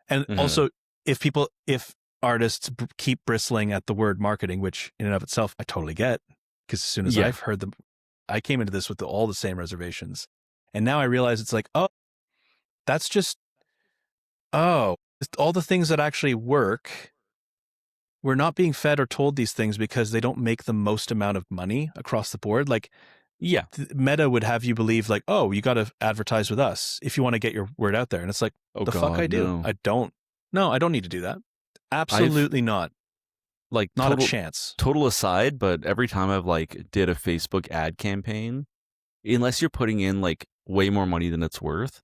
And Mhm. also if artists keep bristling at the word marketing, which in and of itself, I totally get, because as soon as Yeah. I've heard them, I came into this with all the same reservations. And now I realize it's like, oh, that's just, all the things that actually work. We're not being fed or told these things because they don't make the most amount of money across the board. Like Yeah. Meta would have you believe like, oh, you got to advertise with us if you want to get your word out there. And it's like, Oh the fuck God, I do. no. I don't. No, I don't need to do that. Absolutely not. Like Not a chance. total aside, but every time I've like did a Facebook ad campaign, unless you're putting in like way more money than it's worth,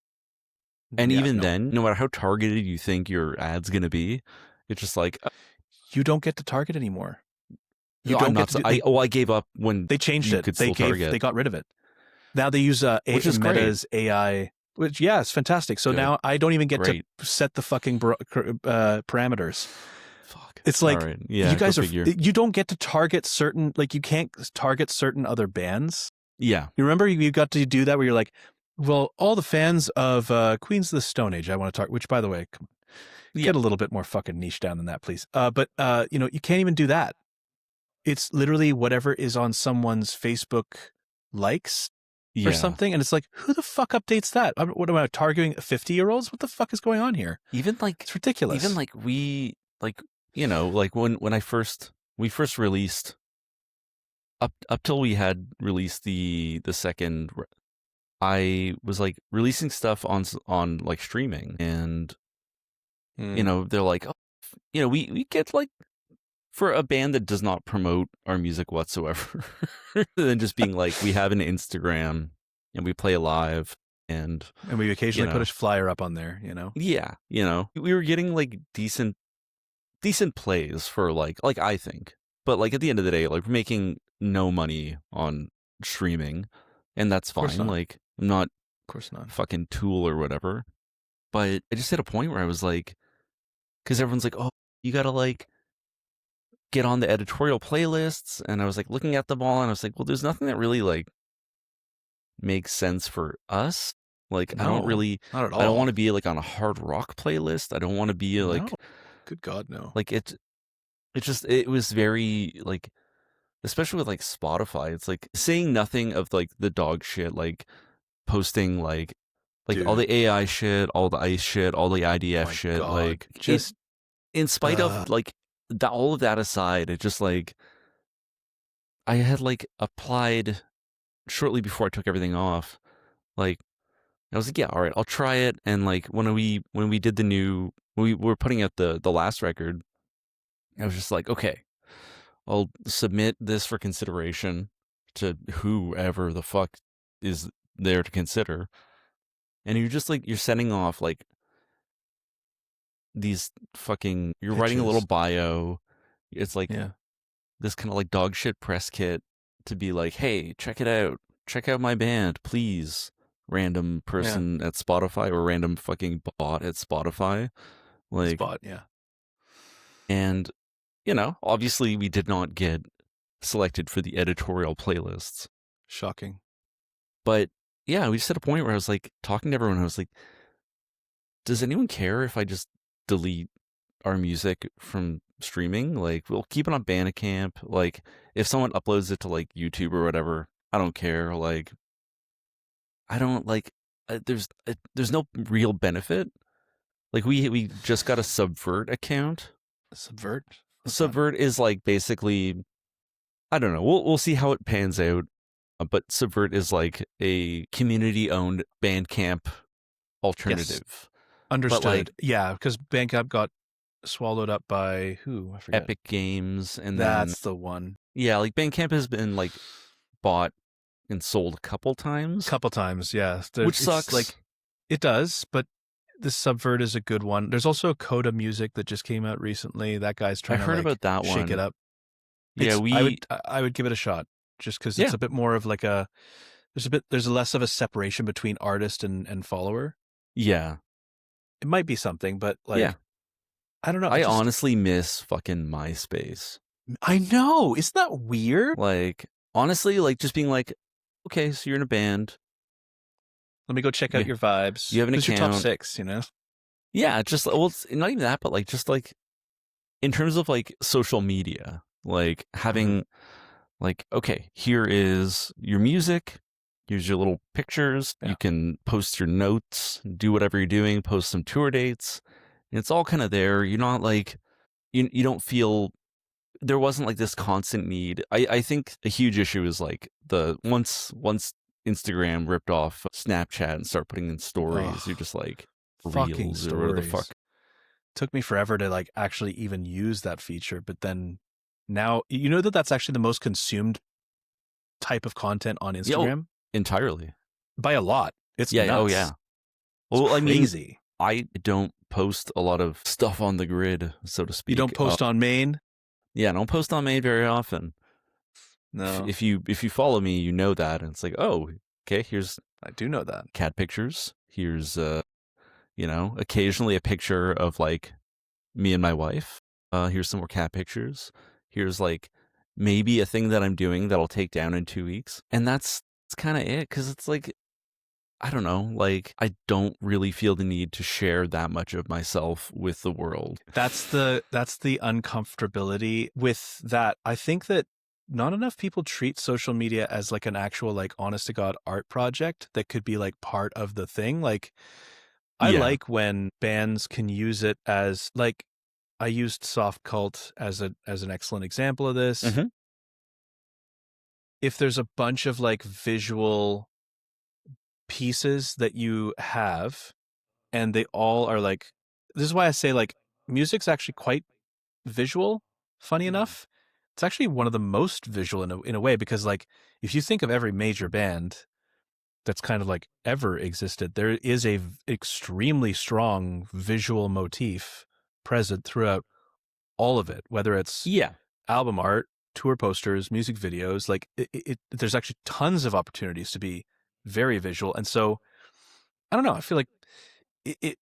and Yeah, even no. then, no matter how targeted you think your ad's gonna be, it's just like You don't get to target anymore. You no, don't I'm get not. to do. I gave up when They changed you it. could still target, They got rid of it. Now they use which is great. Meta's AI, which yeah, it's fantastic. So Good. now I don't even get Great. to set the fucking parameters. Fuck. It's like, all right. Yeah, you guys go are, figure. you don't get to target certain, like you can't target certain other bands. Yeah. You remember you got to do that where you're like, well, all the fans of Queens of the Stone Age, I want to target, which by the way, Yeah. get a little bit more fucking niche down than that, please. But you can't even do that. It's literally whatever is on someone's Facebook likes or Yeah. something. And it's like, who the fuck updates that? What am I targeting 50-year-olds? What the fuck is going on here? Even like It's ridiculous. even like we like like when we first released up till we had released the second, I was like releasing stuff on like streaming, and they're like, oh, we get like, for a band that does not promote our music whatsoever, than just being like, we have an Instagram and we play live, and we occasionally put a flyer up on there, yeah, we were getting like decent plays for like I think, but like at the end of the day, like we're making no money on streaming, and that's course fine. not. Like I'm not Of course not. fucking Tool or whatever, but I just hit a point where I was like, because everyone's like, oh, you gotta like get on the editorial playlists, and I was like looking at them all, and I was like, well, there's nothing that really like makes sense for us. Like I don't really, not at all. I don't want to be like on a hard rock playlist. I don't want to be like, No. Good God, no. like it was very like, especially with like Spotify, it's like saying nothing of like the dog shit, like posting like all the AI shit, all the ICE shit, all the IDF shit, God. like Just in spite of like all of that aside, it just like, I had like applied shortly before I took everything off. Like I was like, yeah, all right, I'll try it. And like when we did when we were putting out the last record, I was just like, okay, I'll submit this for consideration to whoever the fuck is there to consider. And you're just like, you're sending off like these fucking, you're writing a little Pitches. bio. It's like Yeah. this kind of like dog shit press kit to be like, hey, check it out. Check out my band, please. Random person at Spotify or random fucking bot at Spotify. Like, Spot, yeah. and, you know, obviously we did not get selected for the editorial playlists. Shocking. But yeah, we just hit a point where I was like talking to everyone. I was like, does anyone care if I just delete our music from streaming? Like, we'll keep it on Bandcamp. Like, if someone uploads it to like YouTube or whatever, I don't care. Like, I don't like. There's no real benefit. Like, we just got a Subvert account. Subvert. Subvert is like basically, I don't know. We'll see how it pans out. But Subvert is like a community-owned Bandcamp alternative. Yes. Understood. But like, yeah, because Bandcamp got swallowed up by who? I forget. Epic Games, and that's the one. Yeah, like Bandcamp has been like bought and sold a couple times. Yeah. Which sucks. Like, it does, but the Subvert is a good one. There's also Coda Music that just came out recently. That guy's trying I heard to like, about that one. shake it up. Yeah, I would give it a shot just because it's a bit more of like there's less of a separation between artist and follower. Yeah. It might be something, but like, I don't know. I honestly miss fucking MySpace. I know. Isn't that weird? Like, honestly, like just being like, okay, so you're in a band. Let me go check out your vibes. You have an Who's account. your top 6, you know? Yeah, just, well, it's not even that, but like, just like, in terms of like social media, like having like, okay, here is your music. Here's your little pictures. Yeah. You can post your notes, do whatever you're doing, post some tour dates. And it's all kind of there. You're not like, you don't feel, there wasn't like this constant need. I think a huge issue is like once Instagram ripped off Snapchat and started putting in stories, you're just like, Reels or whatever the fuck. Took me forever to like actually even use that feature. But then now, you know that's actually the most consumed type of content on Instagram? Entirely. By a lot. It's nuts. Oh yeah. Well, I mean, crazy. I don't post a lot of stuff on the grid, so to speak. You don't post on main? Yeah, I don't post on main very often. No. If you follow me, you know that. And it's like, oh, okay, here's, I do know that. Cat pictures. Here's occasionally a picture of like me and my wife. Here's some more cat pictures. Here's like maybe a thing that I'm doing that I'll take down in 2 weeks. And that's kind of it, because it's like, I don't know, like I don't really feel the need to share that much of myself with the world. That's the uncomfortability with that. I think that not enough people treat social media as like an actual like honest to God art project that could be like part of the thing. Like I like when bands can use it as like, I used Soft Cult as an excellent example of this. Mm-hmm. If there's a bunch of like visual pieces that you have and they all are like, this is why I say like music's actually quite visual, funny enough. It's actually one of the most visual in a way, because like if you think of every major band that's kind of like ever existed, there is a extremely strong visual motif present throughout all of it, whether it's album art, tour posters, music videos. Like there's actually tons of opportunities to be very visual. And so I don't know, I feel like it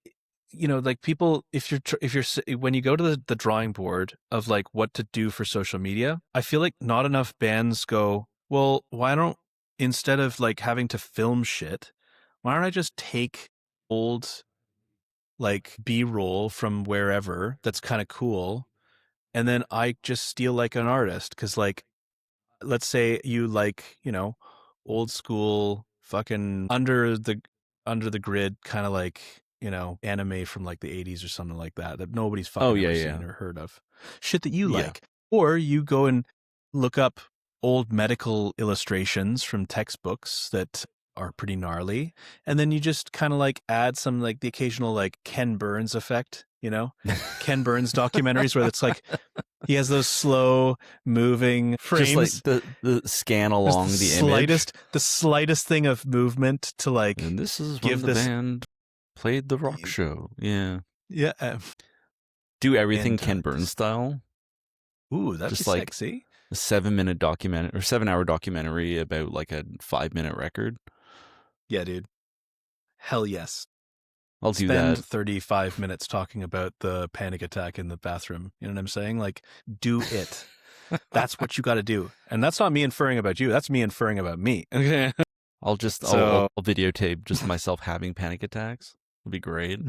like people, if you're when you go to the drawing board of like what to do for social media, I feel like not enough bands go, well, why don't, instead of like having to film shit, why don't I just take old like B-roll from wherever that's kind of cool, and then I just steal like an artist? Because like, let's say you like, old school fucking under the grid kind of like, anime from like the 80s or something like that nobody's fucking ever seen or heard of. Shit that you like. Or you go and look up old medical illustrations from textbooks that are pretty gnarly, and then you just kind of like add some like the occasional like Ken Burns effect, Ken Burns documentaries where it's like he has those slow moving frames, just like the scan along the image, the slightest thing of movement to like, and this is when the band played the rock show. Yeah. do everything Ken And, Burns style. ooh, that'd Just be like sexy. a 7-minute document or 7-hour documentary about like a 5-minute record. Yeah, dude. Hell yes. I'll do Spend that. 35 minutes talking about the panic attack in the bathroom. You know what I'm saying? Like, do it. That's what you got to do. And that's not me inferring about you. That's me inferring about me. Okay. I'll videotape just myself having panic attacks. It'd be great.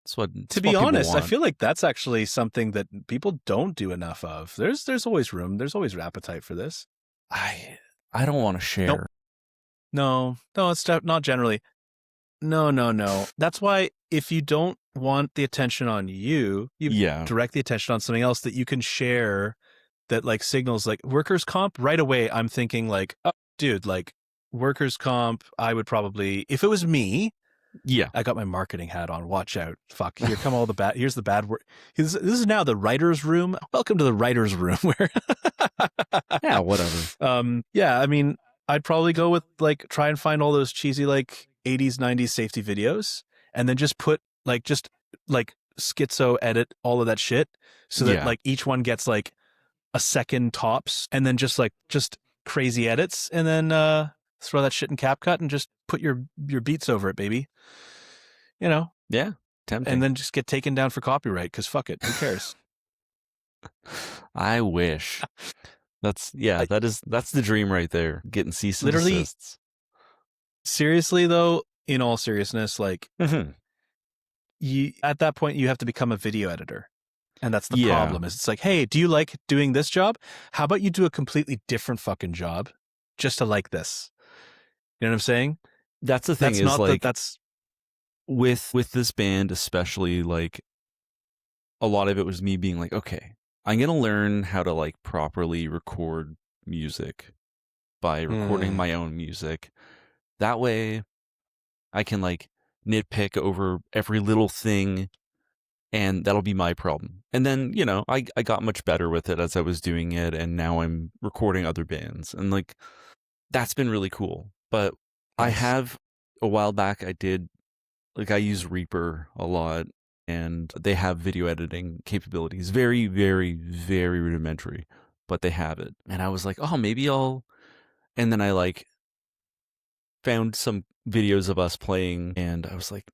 It's what To be honest, I want. feel like that's actually something that people don't do enough of. There's always room. There's always appetite for this. I don't want to share. Nope. No, it's not generally. No. That's why if you don't want the attention on you direct the attention on something else that you can share that like signals like workers' comp. Right away, I'm thinking like, oh, dude, like workers' comp, I would probably, if it was me, I got my marketing hat on. Watch out. Fuck. Here come all the bad. Here's the bad word. This is now the writer's room. Welcome to the writer's room where. Yeah, whatever. Yeah, I mean, I'd probably go with like try and find all those cheesy like 80s, 90s safety videos and then just put like schizo edit all of that shit so that like each one gets like a second tops and then just crazy edits and then throw that shit in CapCut and just put your beats over it, baby. You know? Yeah. Tempting. And then just get taken down for copyright because fuck it. Who cares? I wish. That's the dream right there. Getting cease and desists. Seriously though, in all seriousness, like you at that point you have to become a video editor. And that's the problem is it's like, hey, do you like doing this job? How about you do a completely different fucking job just to like this? You know what I'm saying? That's the thing that's is not like that's with this band, especially like a lot of it was me being like, okay, I'm going to learn how to like properly record music by recording my own music. That way I can like nitpick over every little thing and that'll be my problem. And then, you know, I got much better with it as I was doing it. And now I'm recording other bands and like, that's been really cool. But nice. I have a while back, I use Reaper a lot and they have video editing capabilities. Very, very, very rudimentary, but they have it. And I was like, oh, maybe and then I like found some videos of us playing and I was like,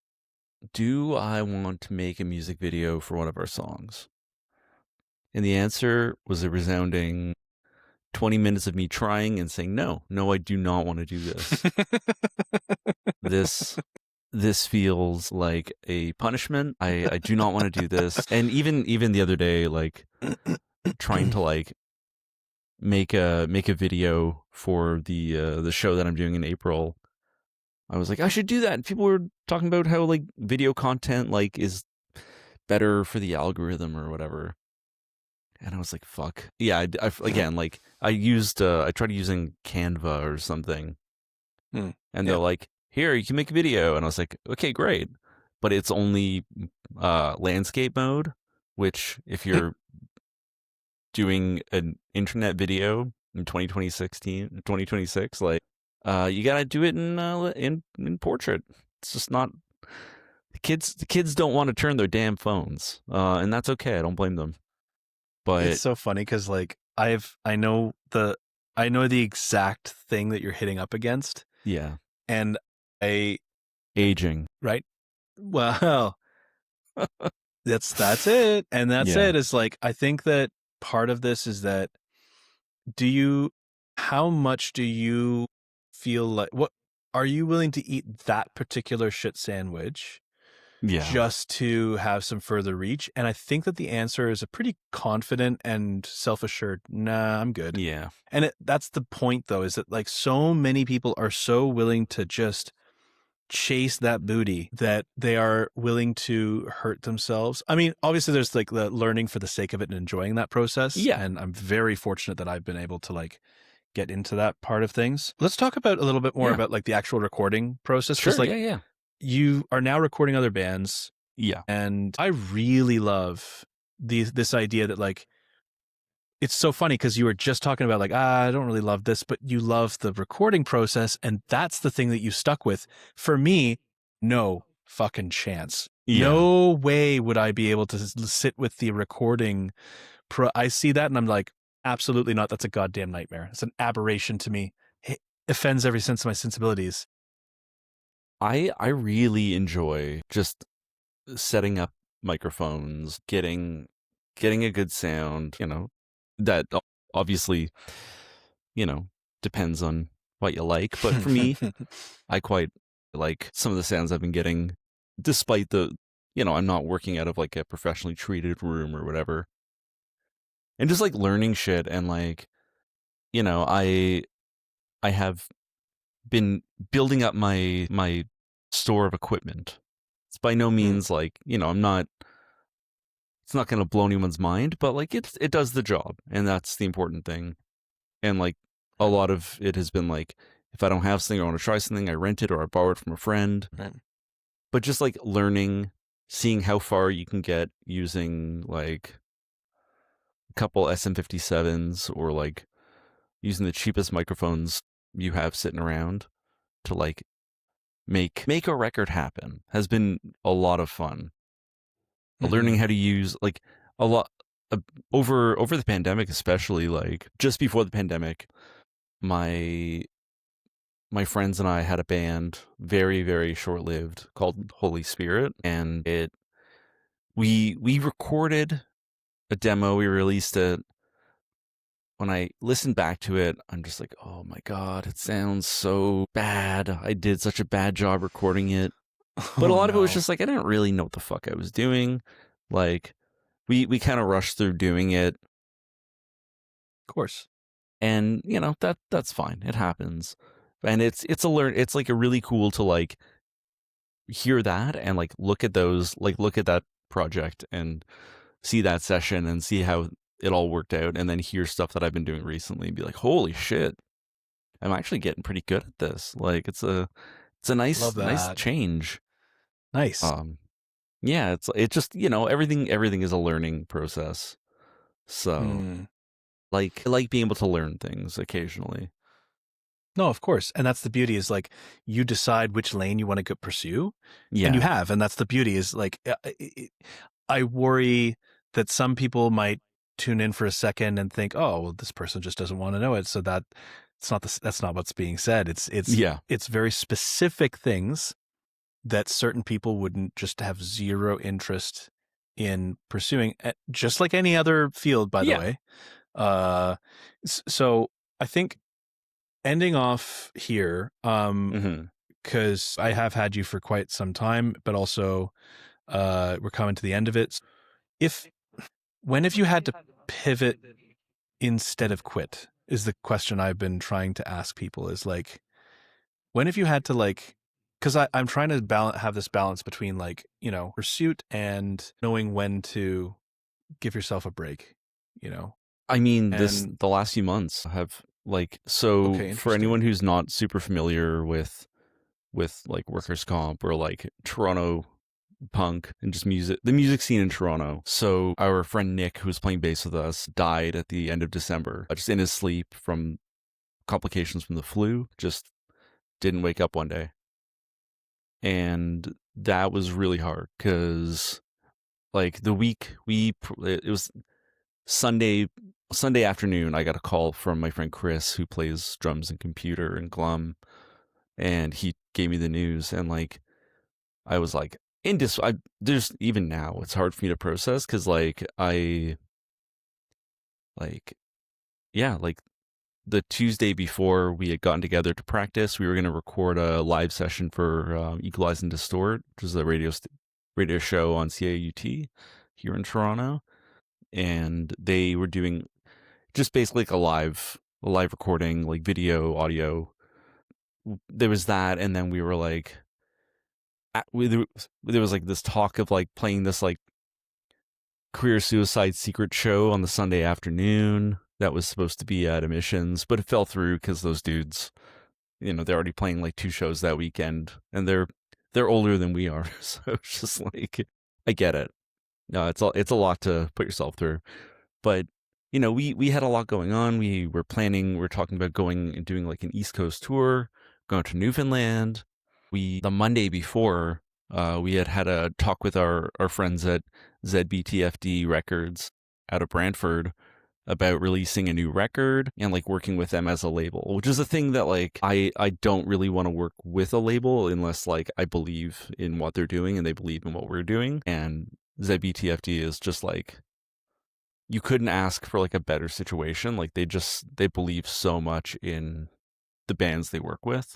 do I want to make a music video for one of our songs? And the answer was a resounding 20 minutes of me trying and saying, no, I do not want to do this. This feels like a punishment. I do not want to do this. And even the other day, like trying to like make a video for the show that I'm doing in April, I was like, I should do that. And people were talking about how like video content like is better for the algorithm or whatever. And I was like, fuck. Yeah, again, like I tried using Canva or something. And they're like, here, you can make a video. And I was like, okay, great. But it's only landscape mode, which if you're doing an internet video in 2026, like you gotta do it in portrait. It's just not the kids don't want to turn their damn phones. And that's okay. I don't blame them. But it's so funny because like I know the exact thing that you're hitting up against. Yeah. And aging. Right? Well, that's it. And that's it. Is like I think that part of this is that how much do you feel like what are you willing to eat that particular shit sandwich? Just to have some further reach. And I think that the answer is a pretty confident and self-assured, nah, I'm good. Yeah. And that's the point though, is that like so many people are so willing to just chase that booty that they are willing to hurt themselves. I mean, obviously there's like the learning for the sake of it and enjoying that process. Yeah. And I'm very fortunate that I've been able to like get into that part of things. Let's talk about a little bit more about like the actual recording process. Sure. Like, yeah. You are now recording other bands. Yeah. And I really love this idea that like, it's so funny because you were just talking about like, I don't really love this, but you love the recording process. And that's the thing that you stuck with. For me, no fucking chance. No way would I be able to sit with the recording. I see that and I'm like, absolutely not. That's a goddamn nightmare. It's an aberration to me. It offends every sense of my sensibilities. I really enjoy just setting up microphones, getting a good sound, that obviously, depends on what you like. But for me, I quite like some of the sounds I've been getting, despite I'm not working out of like a professionally treated room or whatever. And just like learning shit and like, I have been building up my store of equipment. It's by no means like, it's not going to blow anyone's mind, but like it does the job, and that's the important thing. And like a lot of it has been like, if I don't have something, I want to try something, I rent it or I borrow it from a friend. Right. But just like learning, seeing how far you can get using like a couple SM57s or like using the cheapest microphones you have sitting around to like make a record happen has been a lot of fun. Learning how to use like a lot over the pandemic, especially like just before the pandemic, my friends and I had a band, very, very short-lived, called Holy Spirit, and we recorded a demo, we released it. When I listened back to it, I'm just like, oh my God, it sounds so bad. I did such a bad job recording it. But a lot of it was just like, I didn't really know what the fuck I was doing. Like, we kind of rushed through doing it. Of course. And, that's fine. It happens. And it's like a really cool to like hear that and like look at that project and see that session and see how it all worked out, and then hear stuff that I've been doing recently and be like, holy shit, I'm actually getting pretty good at this. Like it's a nice change. Nice. Yeah, it just, everything is a learning process. So like I like being able to learn things occasionally. No, of course. And that's the beauty, is like you decide which lane you want to pursue. Yeah. And you have, and that's the beauty, is like I worry that some people might tune in for a second and think, oh, well, this person just doesn't want to know it. So that's not what's being said. It's very specific things that certain people wouldn't just have zero interest in pursuing, just like any other field, by the way. So I think ending off here, because I have had you for quite some time, but also we're coming to the end of it. When have you had to pivot instead of quit, is the question I've been trying to ask people, is like, when have you had to like, because I'm trying to have this balance between like, pursuit and knowing when to give yourself a break, I mean, the last few months have like, so for anyone who's not super familiar with like workers' comp or like Toronto punk and just the music scene in Toronto. So our friend Nick, who was playing bass with us, died at the end of December, just in his sleep from complications from the flu. Just didn't wake up one day. And that was really hard because like the week it was Sunday afternoon, I got a call from my friend Chris, who plays drums and computer in Glum, and he gave me the news, and like I was like, there's even now it's hard for me to process, because like the Tuesday before we had gotten together to practice, we were going to record a live session for Equalize and Distort, which is a radio show on CAUT here in Toronto, and they were doing just basically like a live recording, like video, audio. There was that, and then we were like, there was like this talk of like playing this like career suicide secret show on the Sunday afternoon that was supposed to be at Emissions, but it fell through because those dudes, they're already playing like 2 shows that weekend, and they're older than we are, so it's just like, I get it. No, it's a lot to put yourself through, but we had a lot going on. We were talking about going and doing like an East Coast tour, going to Newfoundland. The Monday before, We had a talk with our friends at ZBTFD Records out of Brantford about releasing a new record and like working with them as a label, which is a thing that like I don't really want to work with a label unless like I believe in what they're doing and they believe in what we're doing. And ZBTFD is just like, you couldn't ask for like a better situation. Like they believe so much in the bands they work with,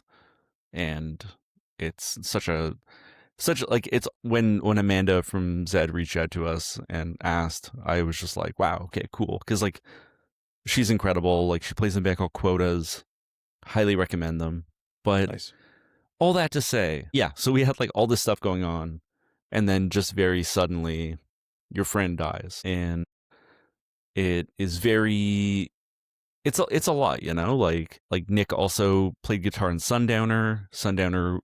and it's such like, it's when Amanda from Zed reached out to us and asked, I was just like, wow, okay, cool, because like she's incredible. Like she plays in a band called Quotas. Highly recommend them. But Nice. all that to say, yeah, so we had like all this stuff going on, and then just very suddenly your friend dies, and it is very, it's a lot, you know. Like Nick also played guitar in Sundowner. Sundowner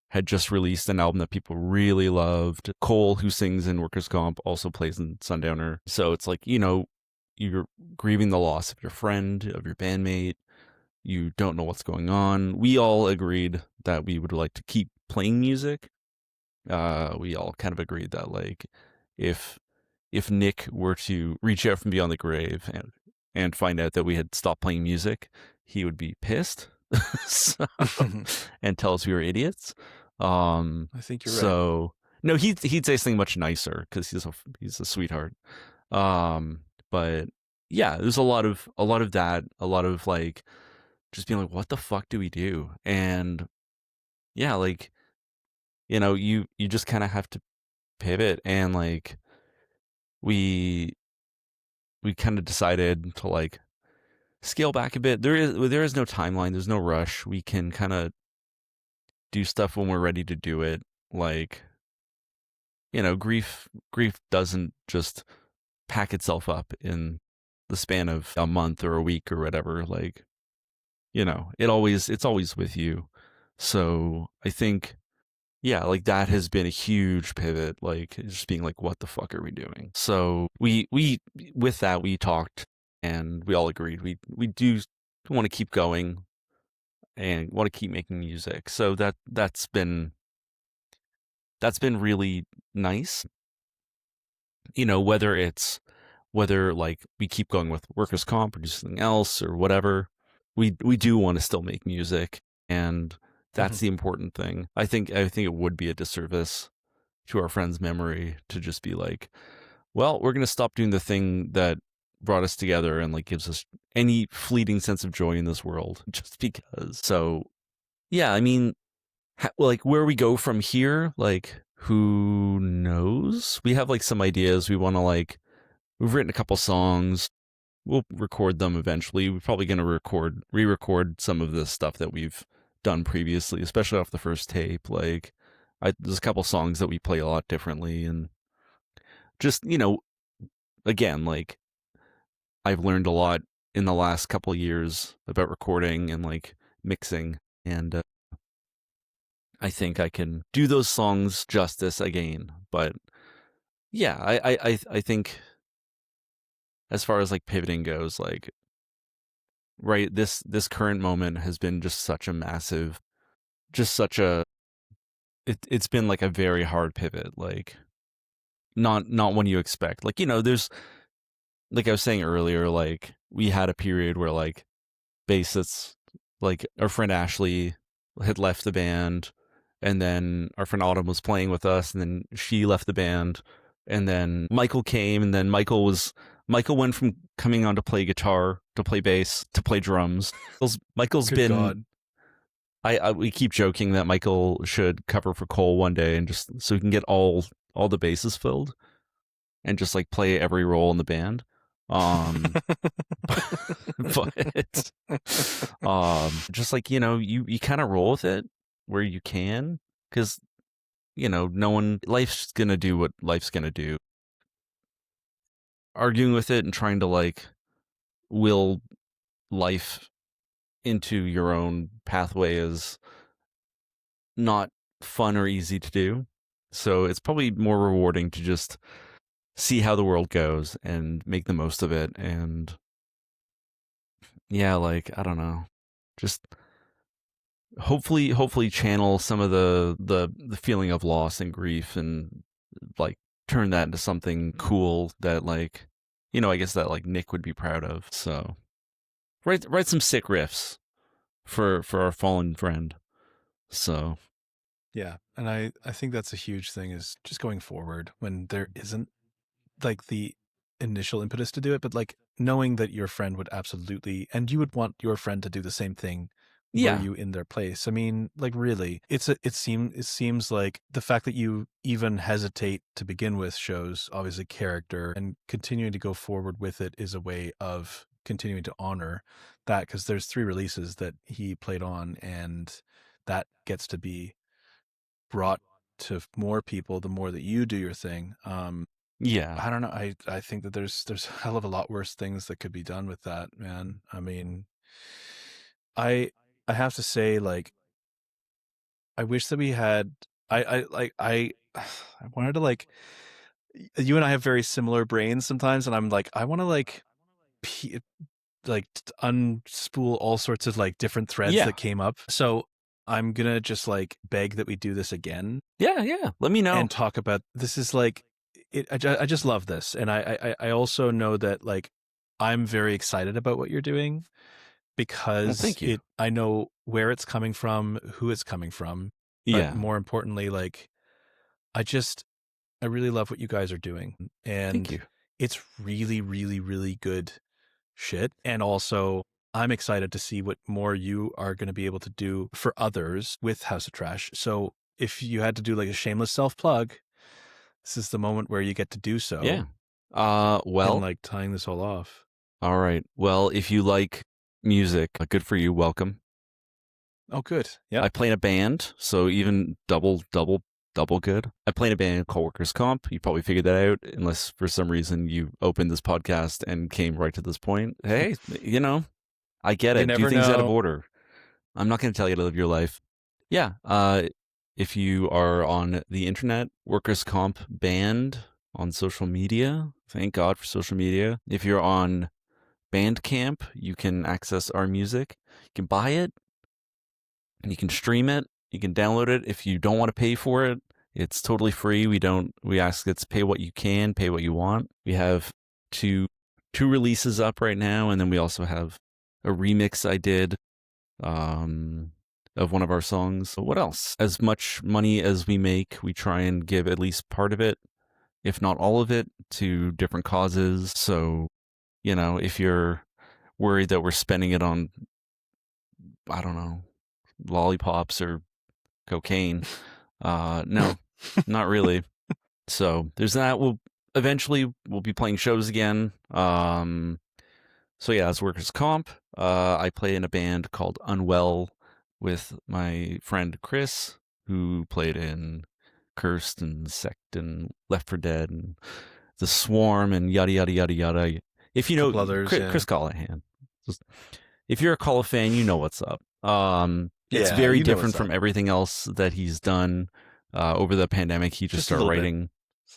had just released an album that people really loved. Cole, who sings in Workers' Comp, also plays in Sundowner. So it's like, you know, you're grieving the loss of your friend, of your bandmate. You don't know what's going on. We all agreed that we would like to keep playing music. We all kind of agreed that like if Nick were to reach out from beyond the grave and find out that we had stopped playing music, he would be pissed so, and tell us we were idiots. I think you're right. So no, he'd say something much nicer because he's a sweetheart. But yeah, there's a lot of that, a lot of like just being like, what the fuck do we do? And yeah, like, you know, you just kind of have to pivot, and like we kind of decided to like scale back a bit. There is no timeline, there's no rush. We can kind of do stuff when we're ready to do it. Like, you know, grief doesn't just pack itself up in the span of a month or a week or whatever. Like, you know, it's always with you. So I think, yeah, like that has been a huge pivot, like just being like, what the fuck are we doing? So we with that, we talked and we all agreed we do want to keep going and want to keep making music. So that's been really nice. You know, whether like we keep going with Workers' Comp or do something else or whatever, we do want to still make music, and that's the important thing. I think it would be a disservice to our friend's memory to just be like, well, we're gonna stop doing the thing that brought us together and like gives us any fleeting sense of joy in this world just because. So yeah, I mean, like where we go from here, like who knows? We have like some ideas. We want to like, we've written a couple songs. We'll record them eventually. We're probably going to re-record some of the stuff that we've done previously, especially off the first tape. Like, there's a couple songs that we play a lot differently, and just, you know, again, like I've learned a lot in the last couple of years about recording and like mixing, and I think I can do those songs justice again. But yeah, I think as far as like pivoting goes, like, right, this current moment has been just such a massive, it's been like a very hard pivot, like not when you expect. Like, you know, there's, like I was saying earlier, like we had a period where like bassists, like our friend Ashley had left the band, and then our friend Autumn was playing with us, and then she left the band, and then Michael came, and then Michael went from coming on to play guitar to play bass to play drums. Michael's Good been God. we keep joking that Michael should cover for Cole one day, and just so he can get all the bases filled and just like play every role in the band. But just like, you know, you kind of roll with it where you can, because, you know, life's gonna do what life's gonna do. Arguing with it and trying to like will life into your own pathway is not fun or easy to do. So it's probably more rewarding to just see how the world goes and make the most of it. And yeah, like, I don't know, just hopefully channel some of the feeling of loss and grief and like turn that into something cool that like, I guess that like Nick would be proud of. So write some sick riffs for our fallen friend. So Yeah. And I think that's a huge thing, is just going forward when there isn't like the initial impetus to do it, but like knowing that your friend would absolutely, and you would want your friend to do the same thing. Were yeah, you in their place? I mean, like really, it seems like the fact that you even hesitate to begin with shows obviously character, and continuing to go forward with it is a way of continuing to honor that, because there's 3 releases that he played on, and that gets to be brought to more people the more that you do your thing. yeah, I don't know. I think that there's a hell of a lot worse things that could be done with that, man. I mean, I have to say, like, I wish that we had. I wanted to like. You and I have very similar brains sometimes, and I'm like, I want to like, unspool all sorts of like different threads yeah, that came up. So I'm gonna just like beg that we do this again yeah. Let me know. and talk about this. Is like it. I just love this, and I also know that like I'm very excited about what you're doing, because thank you. I know where it's coming from, who it's coming from, but Yeah, more importantly, like I really love what you guys are doing, thank and you. it's really, really, really good shit. And also, I'm excited to see what more you are going to be able to do for others with House of Trash. So if you had to do like a shameless self plug, this is the moment where you get to do so. Yeah. And Well, like tying this all off. all right. Well, if you like music, good for you. Welcome. Oh, good. Yeah. I play in a band, so even double good. I play in a band called Workers' Comp. You probably figured that out, unless for some reason you opened this podcast and came right to this point. Hey, I get You it. Do never things out of know. order. I'm not going to tell you to live your life. Yeah. If you are on the internet, Workers' Comp band on social media. Thank God for social media. If you're on Bandcamp, you can access our music. You can buy it, and you can stream it. You can download it. If you don't want to pay for it, it's totally free. We ask it's pay what you can, pay what you want. We have two releases up right now, and then we also have a remix I did of one of our songs. So what else? As much money as we make, we try and give at least part of it, if not all of it, to different causes. So, if you're worried that we're spending it on, I don't know, lollipops or cocaine, no, not really. So there's that. We'll be playing shows again. So yeah, as Workers' Comp, I play in a band called Unwell with my friend Chris, who played in Cursed and Sect and Left 4 Dead and The Swarm and yada yada yada yada. If you know Couple others, Chris Callahan, if you're a Call of fan, you know what's up. It's Yeah, very you know different what's from up. everything else that he's done. Over the pandemic, he just Just a started little bit. writing.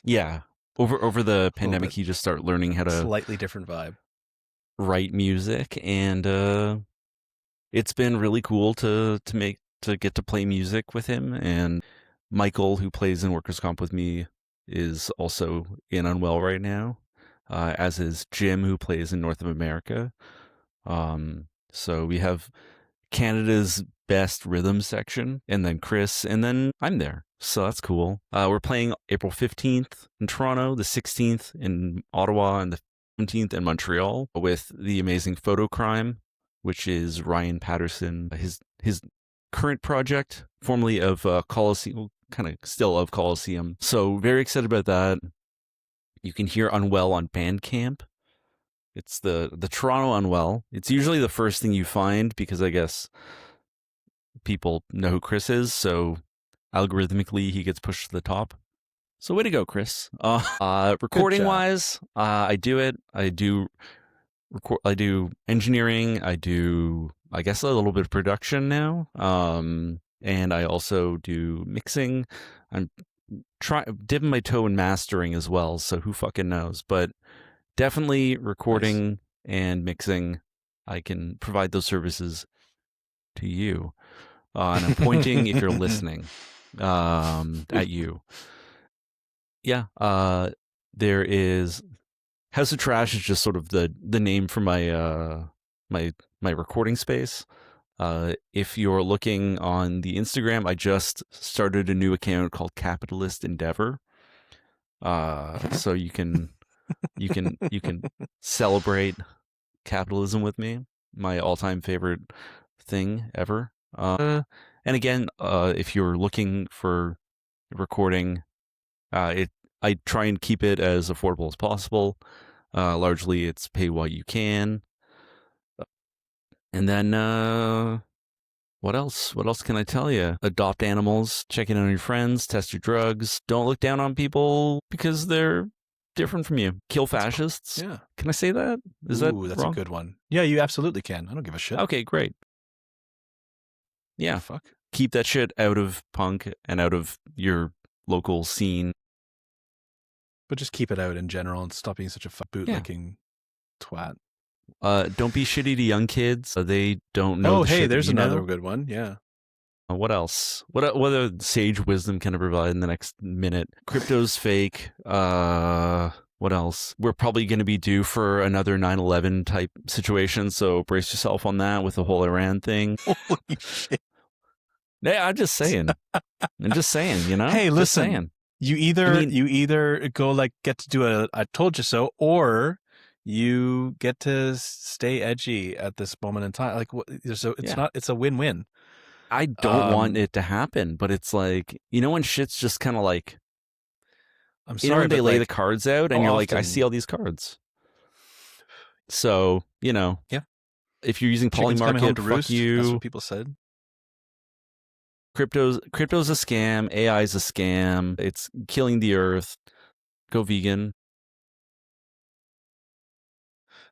Yeah, over the pandemic, bit. he just started learning how to Slightly different vibe. write music, and it's been really cool to get to play music with him. And Michael, who plays in Workers' Comp with me, is also in Unwell right now, as is Jim, who plays in North of America. So we have Canada's best rhythm section, and then Chris, and then I'm there. So that's cool. We're playing April 15th in Toronto, the 16th in Ottawa, and the 17th in Montreal with the amazing Photo Crime, which is Ryan Patterson, his current project, formerly of Coliseum, kind of still of Coliseum. So very excited about that. You can hear Unwell on Bandcamp. It's the Toronto Unwell. It's usually the first thing you find because I guess people know who Chris is, so algorithmically he gets pushed to the top. So way to go, Chris. Recording wise, I do it. I do engineering. I do, I guess, a little bit of production now. And I also do mixing. I'm dipping my toe in mastering as well. So who fucking knows? But definitely recording and mixing. I can provide those services to you. and I'm pointing if you're listening at you. Yeah. There is House of Trash is just sort of the name for my my recording space. If you're looking on the Instagram, I just started a new account called Capitalist Endeavor. So you can celebrate capitalism with me, my all-time favorite thing ever. And again, if you're looking for recording, I try and keep it as affordable as possible. Largely, it's pay what you can. And then, what else? What else can I tell you? Adopt animals, check in on your friends, test your drugs. Don't look down on people because they're different from you. Kill fascists. Yeah. Can I say that? Is that that's wrong? a good one. Yeah, you absolutely can. I don't give a shit. Okay, great. Yeah. Fuck. Keep that shit out of punk and out of your local scene. But just keep it out in general and stop being such a bootlicking twat. Don't be shitty to young kids. They don't know. Oh, the hey, shit there's that you another know. good one. Yeah. What else? What other sage wisdom can I provide in the next minute? Crypto's fake. What else? We're probably going to be due for another 9/11 type situation, so brace yourself on that with the whole Iran thing. Holy shit. Yeah, I'm just saying. You know? Hey, Just listen. saying. You either go like get to do a I told you so, or you get to stay edgy at this moment in time. Like it's a win-win. I don't want it to happen, but it's like, you know, when shit's just kind of like, I'm you know, sorry, when they but lay like, the cards out and how you're like, I often- see all these cards. So, you know, Yeah. If you're using chickens coming home Polymarket, to fuck roost. That's you. what people said. Crypto's a scam. AI is a scam. It's killing the earth. Go vegan.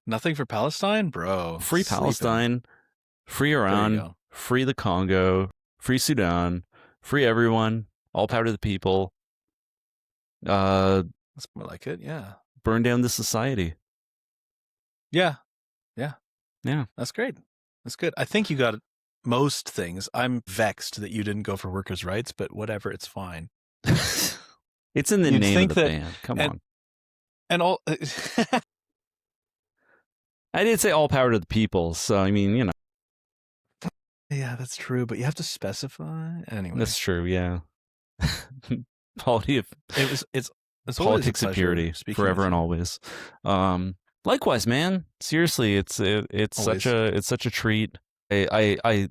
Nothing for Palestine, bro. Free Sleeping. Palestine. Free There you Iran. go. Free the Congo. Free Sudan. Free everyone. All power to the people. That's more like it. Yeah. Burn down the society. Yeah. Yeah. That's great. That's good. I think you got most things. I'm vexed that you didn't go for workers' rights, but whatever, it's fine. It's in the You'd name think of the that- band. Come and- on. And all I did say all power to the people, so I mean, you know. yeah, that's true, but you have to specify anyway. That's true, yeah. Quality of It's always a politics of pleasure purity speaking forever with and you. always. Likewise, man. Seriously, it's such a treat. I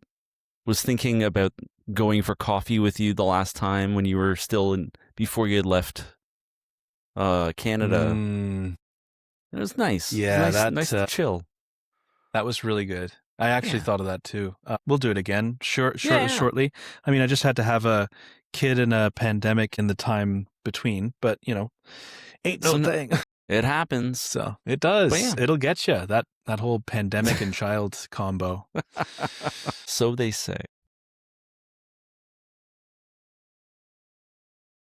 was thinking about going for coffee with you the last time when you were still before you had left Canada. It was nice. Yeah, it was nice, that's, nice to chill. That was really good. I actually Yeah. thought of that too. We'll do it again Yeah. shortly. I mean, I just had to have a kid and a pandemic in the time between, but you know, ain't no So no- thing. It happens. So it does. But yeah. It'll get you that whole pandemic and child combo. So they say.